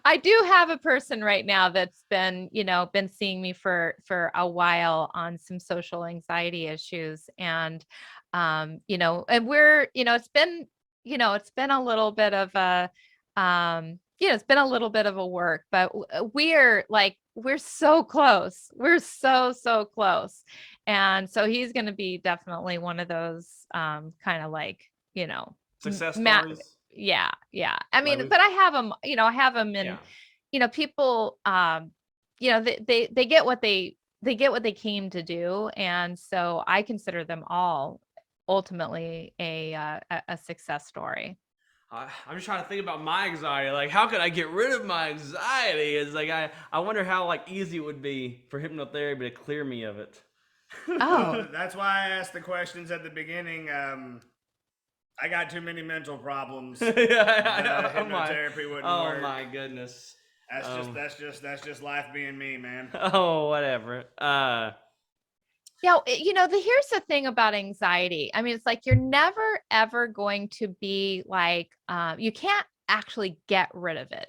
I do have a person right now that's been seeing me for a while on some social anxiety issues. And, and we're, it's been a little bit of a, it's been a little bit of a work, but we're so close. We're so close. And so he's going to be definitely one of those, kind of like, success stories. Yeah. I mean, but I have them, in, people, they get what they came to do. And so I consider them all ultimately a success story. I'm just trying to think about my anxiety. Like, how could I get rid of my anxiety? It's like, I wonder how like easy it would be for hypnotherapy to clear me of it. Oh, That's why I asked the questions at the beginning. I got too many mental problems. Hypnotherapy wouldn't work. Oh my goodness. That's just life being me, man. Oh, whatever. here's the thing about anxiety. I mean, it's like you're never ever going to be like, you can't actually get rid of it,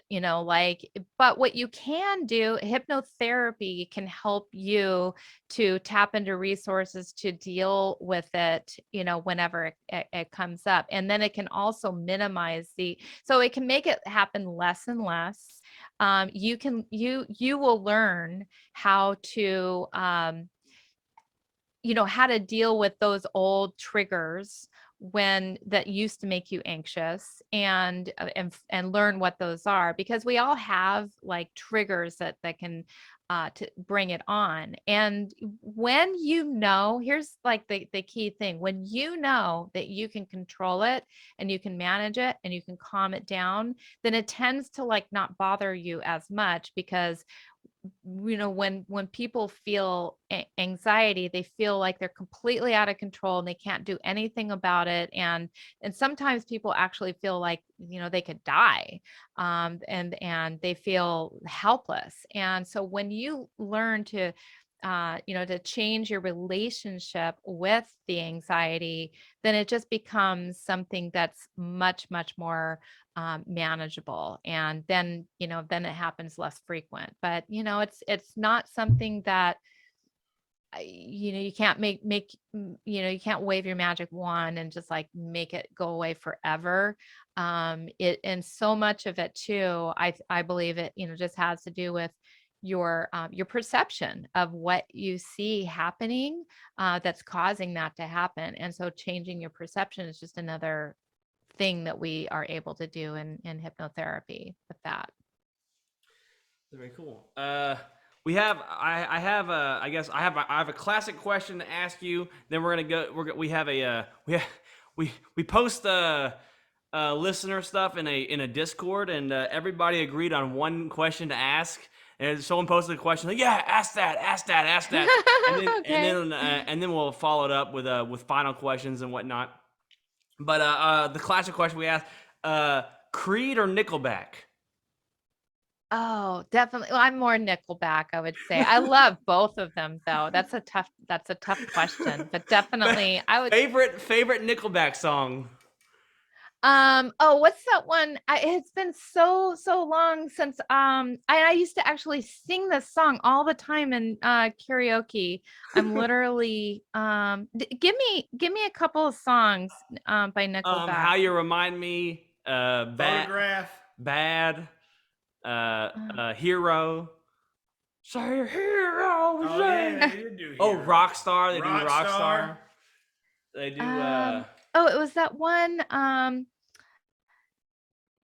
but what you can do, hypnotherapy can help you to tap into resources to deal with it, whenever it comes up. And then it can also minimize so it can make it happen less and less. You will learn how to, how to deal with those old triggers that used to make you anxious and learn what those are, because we all have like triggers that can to bring it on. And when here's like the key thing, when that you can control it and you can manage it and you can calm it down, then it tends to like not bother you as much, because when people feel anxiety, they feel like they're completely out of control and they can't do anything about it. And sometimes people actually feel like, they could die, and they feel helpless. And so when you learn to, to change your relationship with the anxiety, then it just becomes something that's much, much more manageable. And then it happens less frequent. But it's not something that you can't you can't wave your magic wand and just like make it go away forever. And so much of it too, I believe it just has to do with your perception of what you see happening, that's causing that to happen. And so changing your perception is just another thing that we are able to do in hypnotherapy with that. Very cool. I guess I have a classic question to ask you. Then we're gonna go. We have a we post listener stuff in a Discord, and everybody agreed on one question to ask. And someone posted a question like, "Yeah, ask that, and then we'll follow it up with final questions and whatnot." But the classic question we asked: Creed or Nickelback? Oh, definitely. Well, I'm more Nickelback, I would say. I love both of them though. That's a tough question, but definitely I would. Favorite Nickelback song? Oh, what's that one? It's been so long since I used to actually sing this song all the time in karaoke. I'm literally give me a couple of songs by Nickelback. How You Remind Me, Photograph. Bad, Hero. Say Hero. Oh yeah, they did do Oh, Hero. Rockstar. They do Rockstar. Rockstar. They do. Oh, it was that one.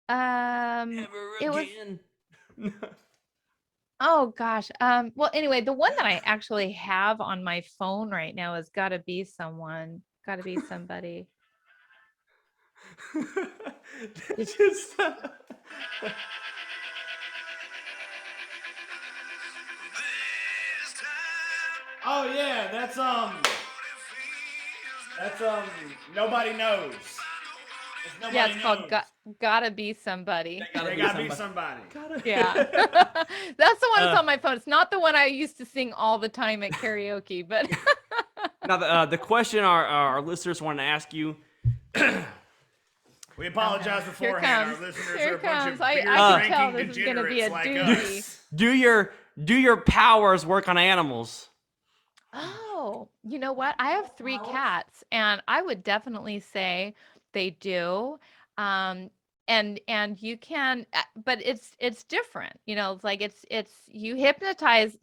Never It was. again. Oh gosh. Well, anyway, the one that I actually have on my phone right now is Gotta Be Someone. Gotta Be Somebody. It's just. Oh yeah, that's Nobody Knows. Yeah, it's called Gotta Be Somebody. They gotta be somebody. Yeah. That's the one that's on my phone. It's not the one I used to sing all the time at karaoke, but Now the question our listeners want to ask you. We apologize beforehand. Our listeners are a bunch of I beer can tell drinking this is gonna be a degenerates like doozy. us. Do your powers work on animals? Oh, you know what? I have 3 cats, and I would definitely say they do. And you can, but it's different. You know, it's like it's you hypnotize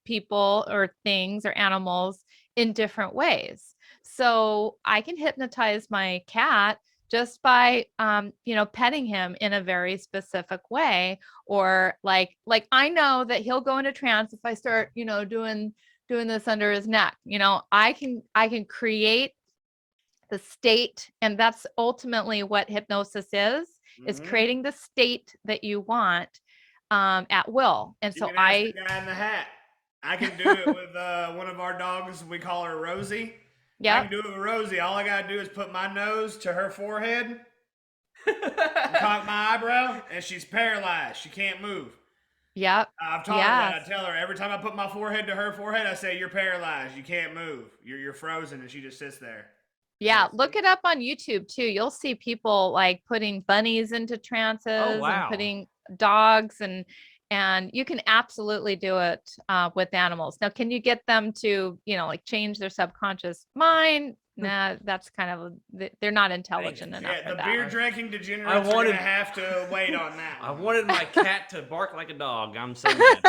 people or things or animals in different ways. So I can hypnotize my cat just by petting him in a very specific way, or like I know that he'll go into trance if I start doing this under his neck. I can create the state, and that's ultimately what hypnosis is creating the state that you want at will. And You so can ask the guy in the hat. I can do it with one of our dogs. We call her Rosie. I can do it with Rosie. All I gotta do is put my nose to her forehead, and cock my eyebrow, and she's paralyzed. She can't move. Yep. I've taught her that. I tell her every time I put my forehead to her forehead, I say, "You're paralyzed. You can't move. You're frozen," and she just sits there. Yeah, look it up on YouTube too. You'll see people like putting bunnies into trances and putting dogs, and you can absolutely do it with animals. Now, can you get them to, like change their subconscious mind? Nah, that's kind of, they're not intelligent enough for the that. beer drinking degenerates are gonna have to wait on that. I wanted my cat to bark like a dog. I'm so mad.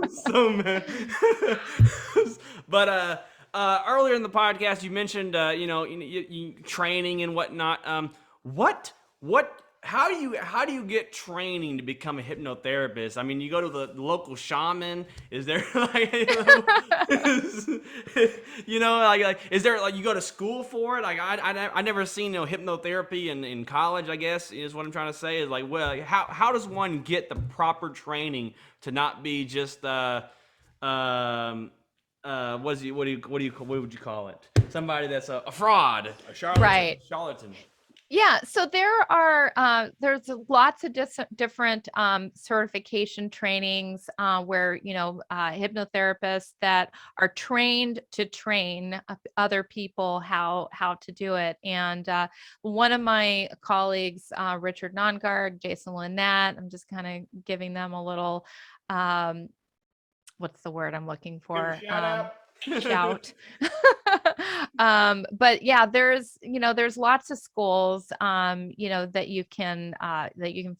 So mad. But earlier in the podcast, you mentioned you training and whatnot. How do you get training to become a hypnotherapist? I mean, you go to the local shaman. Is there like, is there like you go to school for it? Like I never seen hypnotherapy in college. I guess is what I'm trying to say. Is like, well, how does one get the proper training to not be just what would you call it? Somebody that's a fraud, a charlatan, right? Charlatan. Yeah, so there's lots of different certification trainings where hypnotherapists that are trained to train other people how to do it. And one of my colleagues, Richard Nongard, Jason Lynette, I'm just kind of giving them a little what's the word I'm looking for? Shout. But yeah, there's lots of schools that you can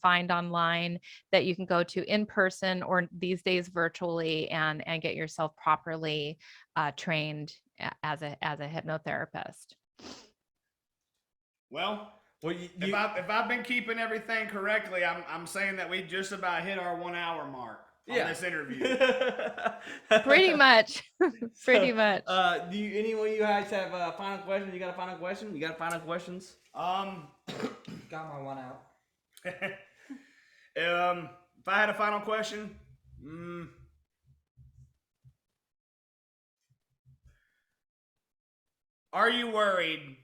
find online, that you can go to in person or these days virtually, and get yourself properly trained as a hypnotherapist. Well, if I've been keeping everything correctly, I'm saying that we just about hit our 1 hour mark. on this interview. Pretty much. Pretty much. Do you, anyone you guys have final questions? You got a final question? You got final questions? Got my one out. If I had a final question, are you worried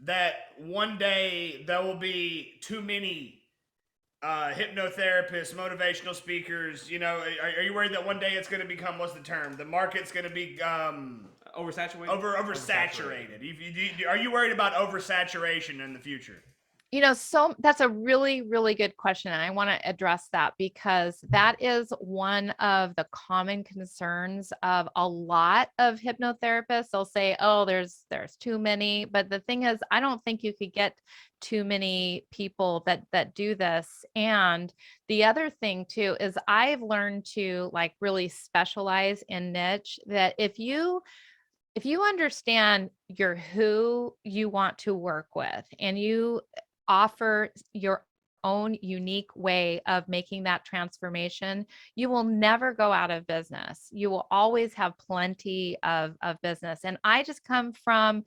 that one day there will be too many hypnotherapists, motivational speakers? You know, are you worried that one day it's going to become, what's the term? The market's going to be Oversaturated. Oversaturated. Are you worried about oversaturation in the future? You know, so that's a really, really good question. And I want to address that because that is one of the common concerns of a lot of hypnotherapists. They'll say, oh, there's too many. But the thing is, I don't think you could get too many people that do this. And the other thing too, is I've learned to like really specialize in niche, that if you understand who you want to work with and you offer your own unique way of making that transformation, you will never go out of business. You will always have plenty of business. And I just come from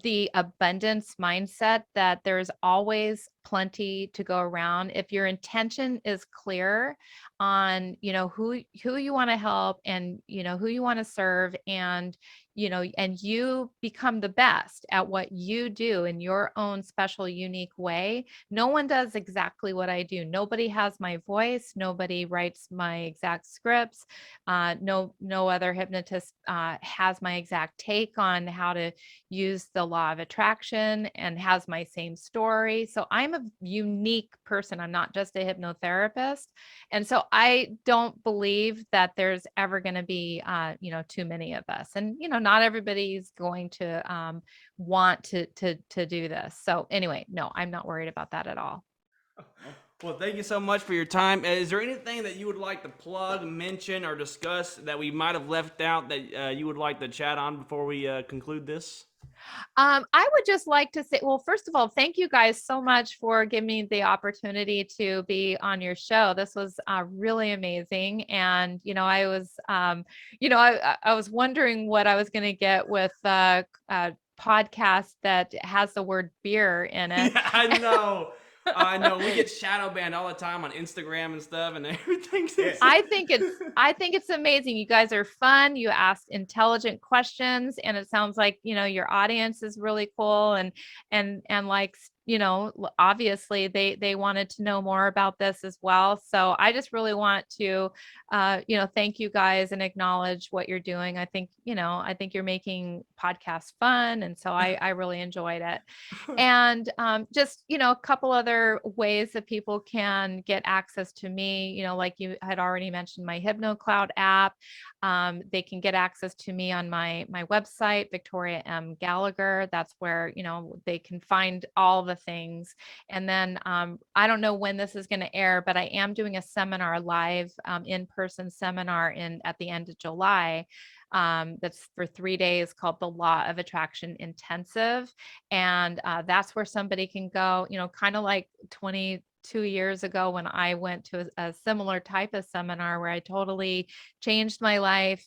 the abundance mindset that there's always plenty to go around. If your intention is clear on, who you want to help and, who you want to serve, and, and you become the best at what you do in your own special, unique way. No one does exactly what I do. Nobody has my voice. Nobody writes my exact scripts. No other hypnotist has my exact take on how to use the law of attraction and has my same story. So I'm a unique person. I'm not just a hypnotherapist. And so I don't believe that there's ever going to be, too many of us. And, not everybody's going to want to do this. So anyway, no, I'm not worried about that at all. Well, thank you so much for your time. Is there anything that you would like to plug, mention, or discuss that we might have left out that you would like to chat on before we conclude this? I would just like to say, well, first of all, thank you guys so much for giving me the opportunity to be on your show. This was really amazing. And, I was, I was wondering what I was going to get with a podcast that has the word beer in it. Yeah, I know. I know. We get shadow banned all the time on Instagram and stuff, and everything. I think it's amazing. You guys are fun. You ask intelligent questions, and it sounds like your audience is really cool, and like obviously they wanted to know more about this as well. So I just really want to thank you guys and acknowledge what you're doing. I think you're making podcasts fun, and so I really enjoyed it. And just a couple other ways that people can get access to me, like you had already mentioned, my HypnoCloud app. They can get access to me on my website, Victoria M. Gallagher. That's where they can find all the things. And then I don't know when this is going to air, but I am doing a seminar, live in-person seminar at the end of July. That's for 3 days, called the Law of Attraction Intensive. And that's where somebody can go, kind of like 22 years ago when I went to a similar type of seminar where I totally changed my life.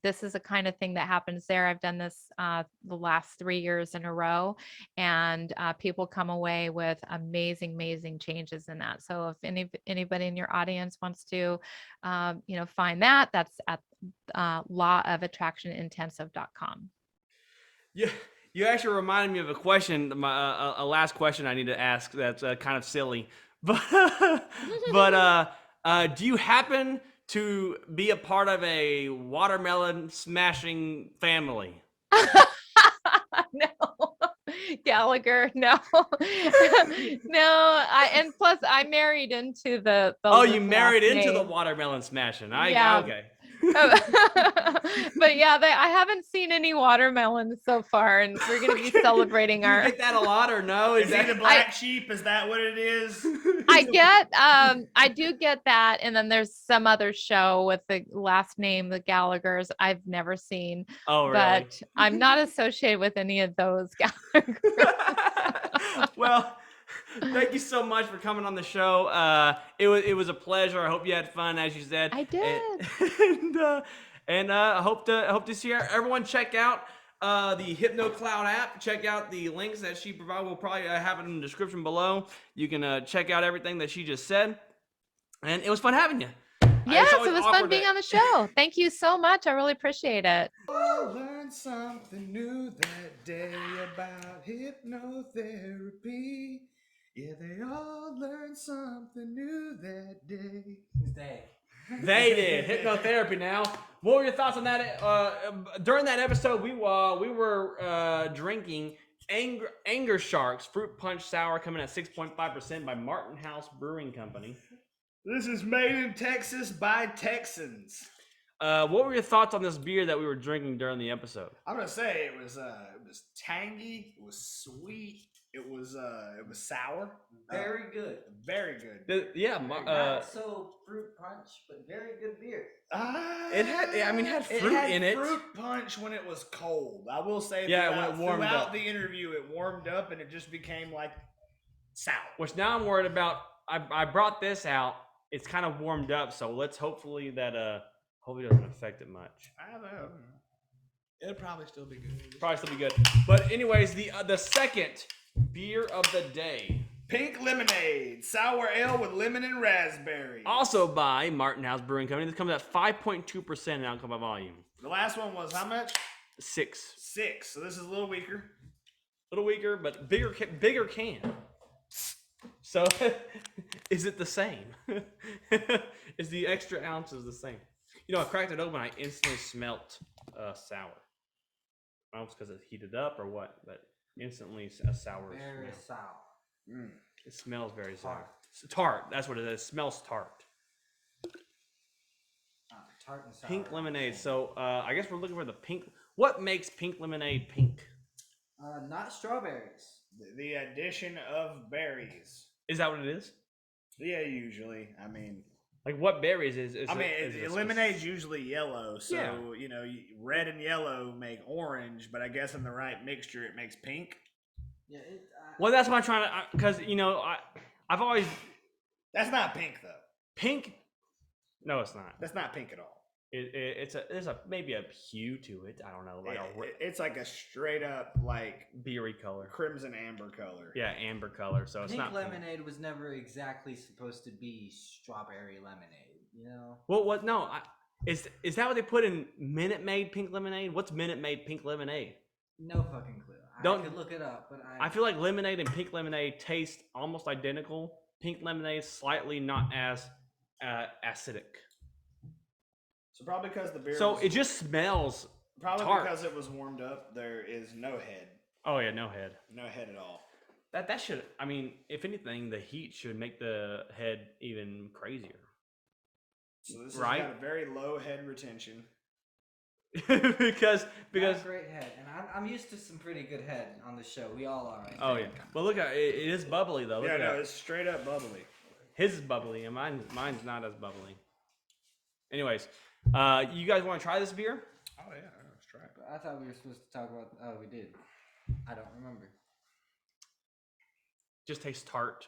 This is the kind of thing that happens there. I've done this the last 3 years in a row, and people come away with amazing changes in that. So if anybody in your audience wants to, find that, that's at lawofattractionintensive.com. Yeah. You actually reminded me of a question, a last question I need to ask that's kind of silly. But do you happen to be a part of a watermelon smashing family? No, Gallagher, no. No, and plus I married into the Oh, you married into the watermelon smashing. Yeah. Okay. But yeah, I haven't seen any watermelons so far, and we're going to be celebrating our. You get that a lot or no? Is he the black sheep? Is that what it is? I do get that, and then there's some other show with the last name, the Gallaghers, I've never seen. Oh, really? But I'm not associated with any of those Gallaghers. Well, Thank you so much for coming on the show. It was a pleasure. I hope you had fun, as you said. I did. I hope to see everyone check out the HypnoCloud app. Check out the links that she provided. We'll probably have it in the description below. You can check out everything that she just said. And it was fun having you. Yes, It's it always was fun awkward being to- on the show. Thank you so much. I really appreciate it. I learned something new that day about hypnotherapy. Yeah, they all learned something new that day. They did hypnotherapy. Now, what were your thoughts on that? During that episode, we were drinking Anger Sharks Fruit Punch Sour, coming at 6.5% by Martin House Brewing Company. This is made in Texas by Texans. What were your thoughts on this beer that we were drinking during the episode? I'm gonna say it was tangy, it was sweet, it was sour. Very good. Very good. Not so fruit punch, but very good beer. It had fruit in it. Fruit punch when it was cold. I will say when it warmed throughout up. the interview, it warmed up and it just became like sour. Which now I'm worried about. I brought this out. It's kind of warmed up, so let's hopefully it doesn't affect it much. I don't know. It'll probably still be good. Probably still be good. But anyways, the second beer of the day, Pink lemonade, sour ale with lemon and raspberry. also by Martin House Brewing Company. This comes at 5.2% in alcohol by volume. The last one was how much? 6. 6. So this is a little weaker. A little weaker, but bigger can. So, is it the same? Is the extra ounces the same? You know, I cracked it open. I instantly smelt sour. I don't know if it's because it heated up or what, but instantly a sour Very smell. sour. It smells very sour. Tart. That's what it is. It smells tart. Tart and sour. Pink lemonade. So I guess we're looking for the pink. What makes pink lemonade pink? Not strawberries. The addition of berries. Is that what it is? Yeah, usually. I mean, Like what berries is lemonade's usually yellow, so Yeah. you know, red and yellow make orange, but I guess in the right mixture, it makes pink. Yeah. Well, that's what I'm trying to, because you know, I've always That's not pink though. pink. No, it's not. That's not pink at all. There's maybe a hue to it. I don't know, like It's like a straight up like beery color. crimson amber color. Yeah, amber color. So it's Pink not lemonade was never exactly supposed to be strawberry lemonade, you know? Well, what? No, is that what they put in Minute Maid pink lemonade? What's Minute Maid pink lemonade? No fucking clue. Don't- I could look it up, but I feel like lemonade and pink lemonade taste almost identical. Pink lemonade slightly not as acidic. So probably because the beer. So was, it just smells. probably tart. because it was warmed up. There is no head, Oh yeah, no head. no head at all. That should. I mean, if anything, the heat should make the head even crazier. So this Right. has got a very low head retention. because Not great head, and I'm used to some pretty good head on the show. We all are. I oh yeah. think. Well, look at it. It is bubbly though. Look Yeah, at no, that. it's straight up bubbly. His is bubbly, and mine's not as bubbly. Anyways, you guys want to try this beer? Oh yeah, let's try it. But I thought we were supposed to talk about. Oh, we did. I don't remember. Just tastes tart.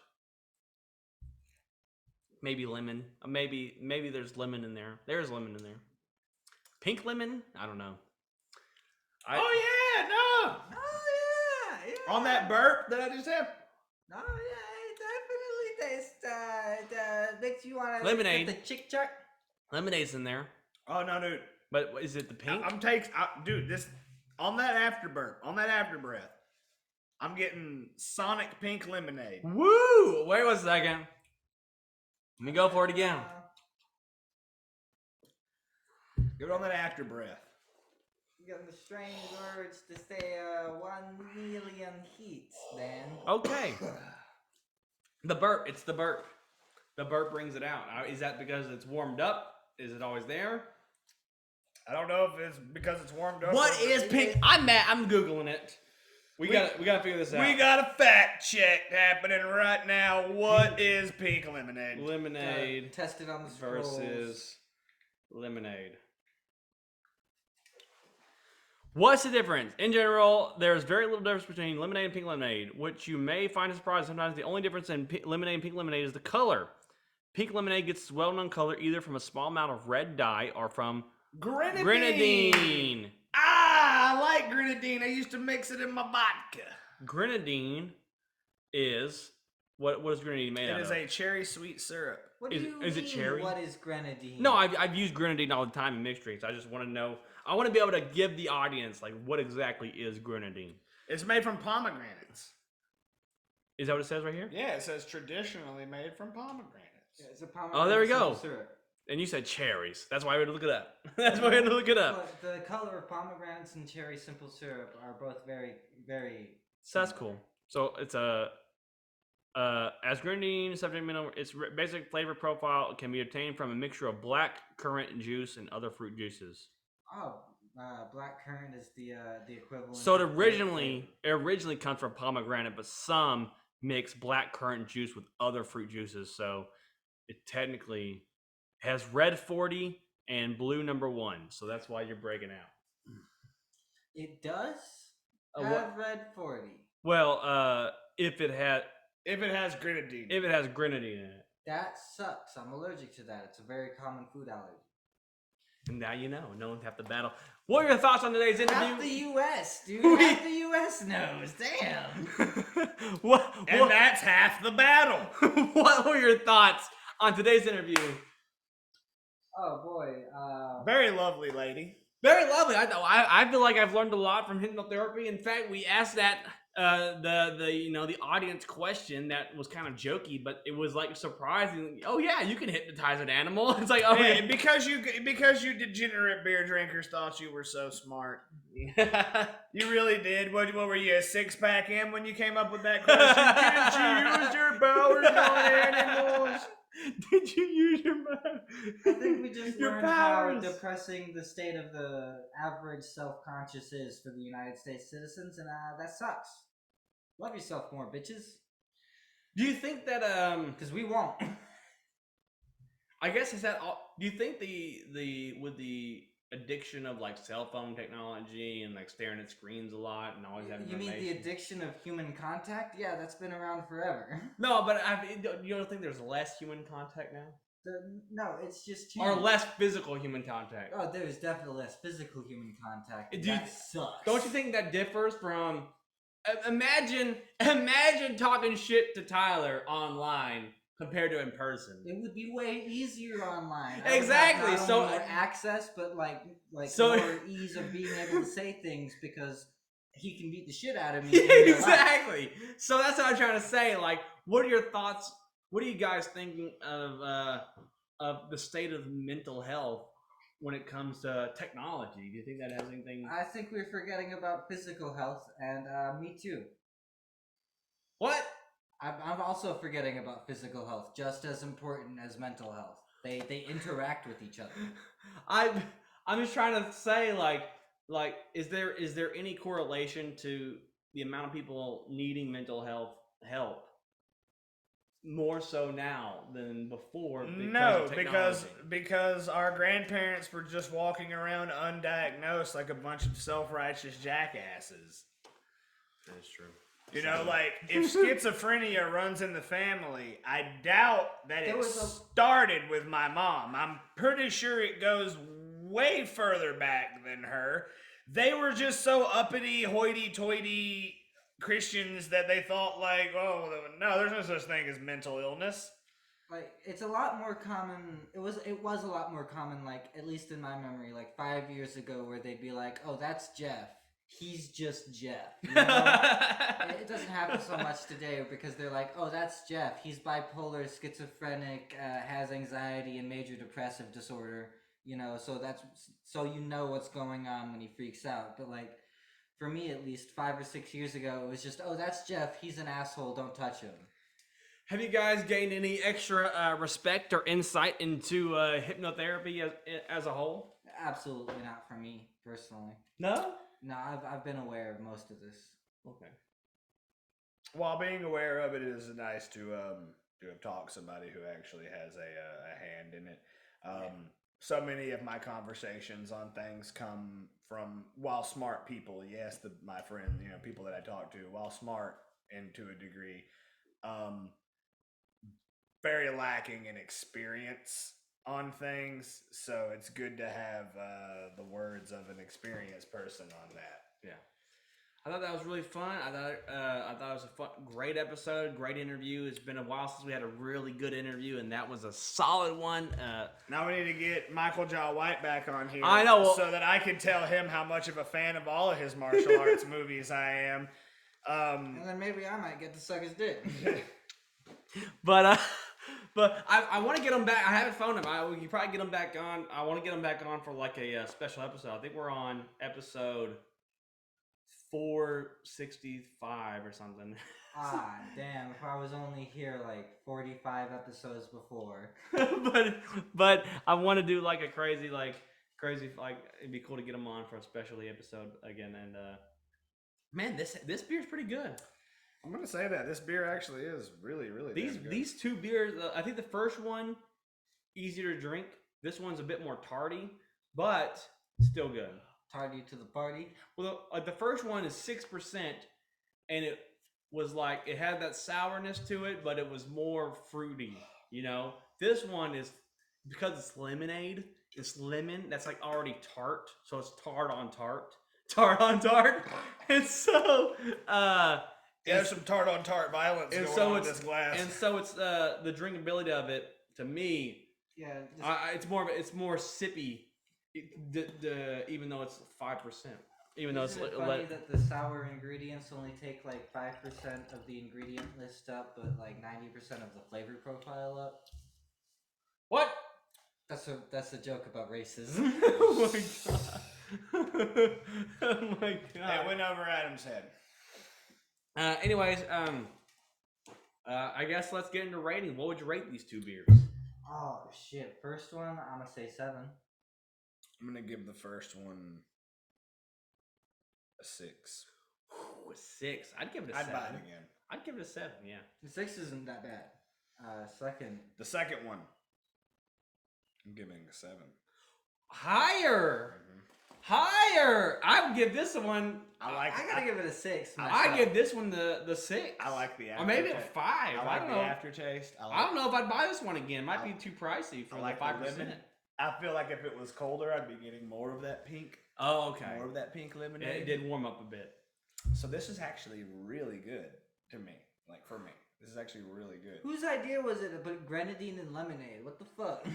Maybe lemon. Maybe there's lemon in there. There's lemon in there. Pink lemon? I don't know. Oh yeah, no. Oh yeah. On that burp that I just had. Oh yeah, it definitely tastes. Makes you want to Lemonade. get the chick chart. Lemonade's in there. Oh no, dude. But is it the pink? Dude, this on that after burp, on that after breath. I'm getting Sonic Pink Lemonade. Woo! Wait 1 second. Let me go for it again. Give it on that after breath. Getting the strange words to say 1 million heats, then. Okay. The burp. It's the burp. The burp brings it out. Is that because it's warmed up? Is it always there? I don't know if it's because it's warmed up. What or- is pink? I'm Googling it. We gotta figure this out. We got a fact check happening right now. What is pink lemonade? lemonade Tested on the scrolls. versus lemonade. What's the difference? In general, there's very little difference between lemonade and pink lemonade, which you may find a surprise. Sometimes the only difference in lemonade and pink lemonade is the color. Pink lemonade gets its well-known color either from a small amount of red dye or from Grenadine. Ah, I like grenadine. I used to mix it in my vodka. Grenadine is what is grenadine made out It of? is a cherry sweet syrup. What do you is it mean, cherry? What is grenadine? No, I've used grenadine all the time in mixed drinks. I just want to know. I want to be able to give the audience like what exactly is grenadine. It's made from pomegranates. Is that what it says right here? Yeah, it says traditionally made from pomegranates. Yeah, it's a pomegranate Oh, there we go. simple syrup. And you said cherries. That's why we had to look it up. That's why we had to look it up. But the color of pomegranates and cherry simple syrup are both very, very. So that's cool. So it's as grenadine subject mineral. Its basic flavor profile can be obtained from a mixture of black currant juice and other fruit juices. Oh, black currant is the equivalent. So it of originally comes from pomegranate, but some mix black currant juice with other fruit juices. So it technically has red 40 and blue number 1. So that's why you're breaking out. It does What? have red 40. Well, if it has grenadine. If it has grenadine in it. That sucks. I'm allergic to that. It's a very common food allergy. And now you know. No one have to battle. What are your thoughts on today's interview? Half the U.S., dude. Half the U.S. knows. Damn. And that's half the battle. What were your thoughts on today's interview? Oh boy. Very lovely lady. Very lovely. I feel like I've learned a lot from hypnotherapy. In fact, we asked that the audience question that was kind of jokey, but it was like surprising. Oh yeah, you can hypnotize an animal. It's like, oh yeah, because you degenerate beer drinkers thought you were so smart. You really did. What were you, a 6-pack in when you came up with that question? Did you use your powers on animals? Did you use your powers? I think we just Your learned how powers. depressing the state of the average self-conscious is for the United States citizens, and that sucks. Love yourself more, bitches. Do you think that Because we won't. I guess is that all? Do you think with the addiction of like cell phone technology and like staring at screens a lot and always having You mean the information? addiction of human contact? Yeah, that's been around forever. No, but you don't think there's less human contact now, No, it's just or less physical human contact? Oh, there's definitely less physical human contact. Do you- That sucks. Don't you think that differs from? Imagine talking shit to Tyler online compared to in person. It would be way easier online. I would Exactly, have not so- only more access, but like So- more ease of being able to say things because he can beat the shit out of me. in real life. Exactly. So that's what I'm trying to say. Like, what are your thoughts? What are you guys thinking of the state of mental health when it comes to technology? Do you think that has anything? I think we're forgetting about physical health, and me too. What? I'm also forgetting about physical health, just as important as mental health. They interact with each other. I'm just trying to say like is there any correlation to the amount of people needing mental health help more so now than before? No, because our grandparents were just walking around undiagnosed like a bunch of self-righteous jackasses. That's true. You know, like, if schizophrenia runs in the family, I doubt that it started with my mom. I'm pretty sure it goes way further back than her. They were just so uppity, hoity-toity Christians that they thought, like, oh, no, there's no such thing as mental illness. Like, it's a lot more common. It was a lot more common, like, at least in my memory, like 5 years ago, where they'd be like, oh, that's Jeff. He's just Jeff. You know? It doesn't happen so much today because they're like, oh, that's Jeff. He's bipolar, schizophrenic, has anxiety and major depressive disorder. You know, so you know what's going on when he freaks out. But like, for me at least, 5 or 6 years ago, it was just, oh, that's Jeff. He's an asshole. Don't touch him. Have you guys gained any extra respect or insight into hypnotherapy as a whole? Absolutely not for me personally. No. No, I've been aware of most of this. Okay. While being aware of it, it is nice to have talked to somebody who actually has a hand in it. so many of my conversations on things come from, while smart people, yes, my friend, people that I talk to, while smart and to a degree, very lacking in experience on things. So it's good to have the words of an experienced person on that. Yeah. I thought that was really fun. I thought it was a great episode, great interview. It's been a while since we had a really good interview, and that was a solid one. Now we need to get Michael Jai White back on here. I know, so that I can tell him how much of a fan of all of his martial arts movies I am. And then maybe I might get to suck his dick. But I want to get him back. I haven't phoned him. We can probably get him back on. I want to get him back on for like a special episode. I think we're on episode 465 or something. Ah, damn! If I was only here like 45 episodes before. but I want to do like a crazy it'd be cool to get him on for a specialty episode again. And man, this beer's pretty good. I'm gonna say that this beer actually is really, really good. These two beers. I think the first one easier to drink. This one's a bit more tardy, but still good. Tardy to the party. Well, the first one is 6%, and it was like it had that sourness to it, but it was more fruity. This one is, because it's lemonade. It's lemon that's like already tart, so it's tart on tart, and so there's some tart on tart violence going on in this glass. And so it's the drinkability of it to me. Yeah. It's more sippy. Even though it's 5%, even though it's funny that the sour ingredients only take like 5% of the ingredient list up, but like 90% of the flavor profile up. What? That's a joke about racism. Oh my god! Oh my god! It went over Adam's head. Anyways, I guess let's get into rating. What would you rate these two beers? Oh shit! First one, I'm gonna say 7. I'm gonna give the first one a 6. Ooh, a 6. I'd give it a 7. I'd buy it again. I'd give it a 7. Yeah. The 6 isn't that bad. Second. The second one, I'm giving a 7. Higher. Higher. I would give this one. I gotta give it a 6. I give this one the 6. I like the aftertaste. Or maybe a 5. I don't like know. the aftertaste. I don't know if I'd buy this one again. It might be too pricey for like 5%. I feel like if it was colder, I'd be getting more of that pink. Oh, okay. More of that pink lemonade. It did warm up a bit. So this is actually really good to me. Like, for me. This is actually really good. Whose idea was it to put grenadine in lemonade? What the fuck?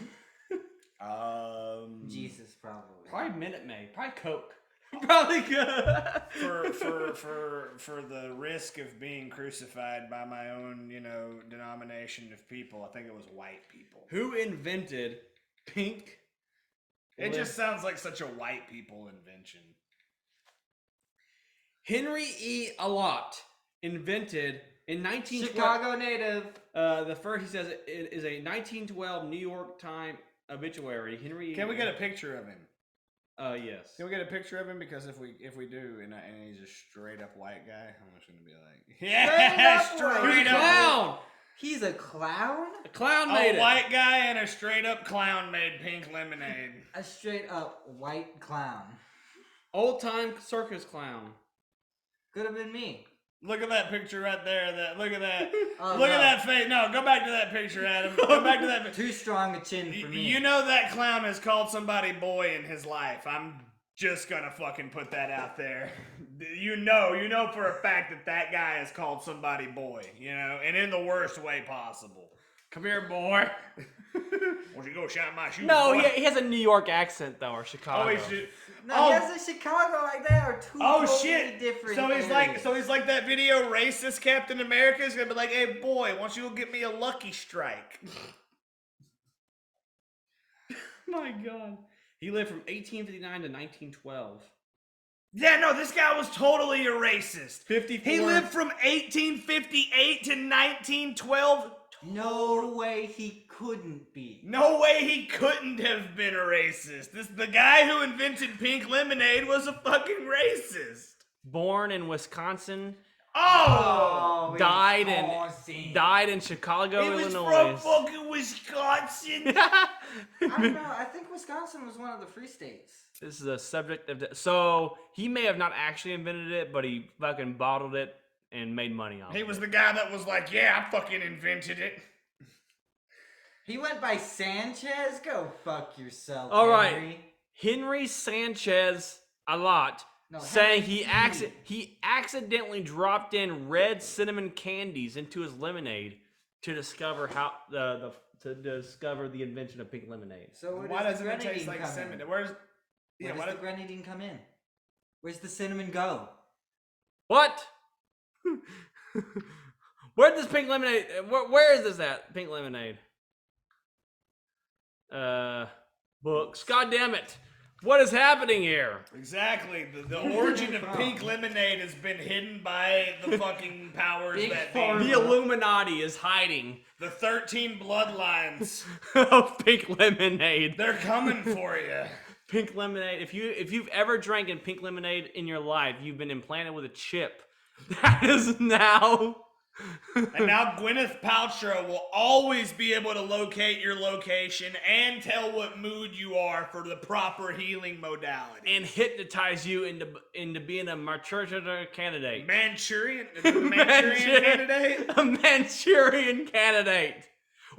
Jesus, probably. Probably Minute Maid. Probably Coke. Probably good. For the risk of being crucified by my own, denomination of people, I think it was white people. Who invented pink? It just sounds like such a white people invention. Henry E. Allott invented in 1912. Chicago native. The first, he says, it is a 1912 New York Times obituary. Henry. Can we get a picture of him? Yes. Can we get a picture of him? Because if we do, and he's a straight up white guy, I'm just gonna be like, yeah, straight up clown. He's a clown? A clown made it. A white guy and a straight up clown made pink lemonade. A straight up white clown. Old time circus clown. Could have been me. Look at that picture right there. Look at that. Oh, look at that face. No, go back to that picture, Adam. Go back to that. Too strong a chin for me. You know that clown has called somebody boy in his life. I'm just gonna fucking put that out there. You know for a fact that guy has called somebody boy, and in the worst way possible. Come here, boy. Won't you go shine my shoes? No, boy? he has a New York accent though, or Chicago. Oh, he should. No, he has a Chicago like that are two totally different He's like that video racist Captain America is gonna be like, hey boy, why don't you go get me a Lucky Strike? My God. He lived from 1859 to 1912. Yeah, no, this guy was totally a racist. 54. He lived from 1858 to 1912. No way he couldn't be. No way he couldn't have been a racist. The guy who invented pink lemonade was a fucking racist. Born in Wisconsin Oh! died Wisconsin. in Chicago, It was Illinois. from fucking Wisconsin. I don't know. I think Wisconsin was one of the free states. This is a subject of so he may have not actually invented it, but he fucking bottled it and made money off He it. was the guy that was like, yeah, I fucking invented it. He went by Sanchez. Go fuck yourself. All right. Henry. Henry Sanchez a lot. No, saying Henry he accidentally dropped in red cinnamon candies into his lemonade to discover to discover the invention of pink lemonade. So where Why does the doesn't it taste grenadine like come cinnamon? in? Where Where does the grenadine come in? Where's the cinnamon go? What? Where does pink lemonade? Where is this at? Pink lemonade. Books. God damn it! What is happening here? Exactly. The origin of pink lemonade has been hidden by the fucking powers Big that Pharma. be. The Illuminati is hiding The 13 bloodlines. of pink lemonade. They're coming for you. Pink lemonade. If you've ever drank in pink lemonade in your life, you've been implanted with a chip. That is now. And now Gwyneth Paltrow will always be able to locate your location and tell what mood you are for the proper healing modality. And hypnotize you into being a Manchurian candidate. Manchurian candidate? A Manchurian candidate.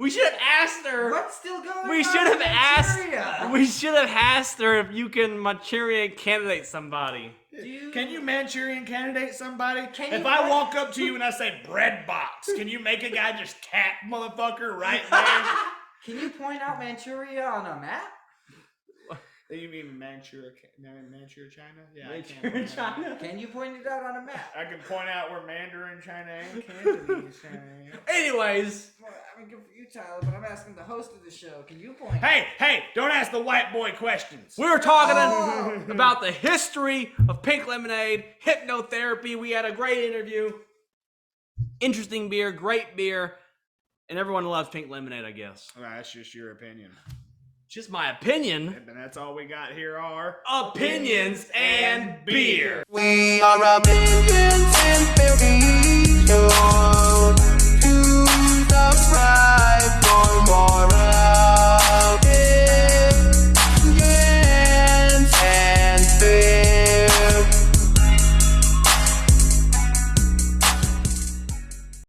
We should have asked her. What's still going We on should have in Manchuria? asked. We should have asked her if you can Manchurian candidate somebody. Can you Manchurian candidate somebody? Can If you I what? walk up to you and I say bread box, can you make a guy just tap motherfucker right there? Can you point out Manchuria on a map? You mean Manchuria, China? Yeah, Manchurian China? Can you point it out on a map? I can point out where Mandarin China and Cantonese China is. Anyways, Well, I mean, good for you, Tyler, but I'm asking the host of the show. Can you point? Hey, don't ask the white boy questions. we were talking about the history of pink lemonade, hypnotherapy. We had a great interview. Interesting beer, great beer, and everyone loves pink lemonade, I guess. Well, that's just your opinion. Just my opinion. And that's all we got here are Opinions and beer. We are a millions and billions to the prize.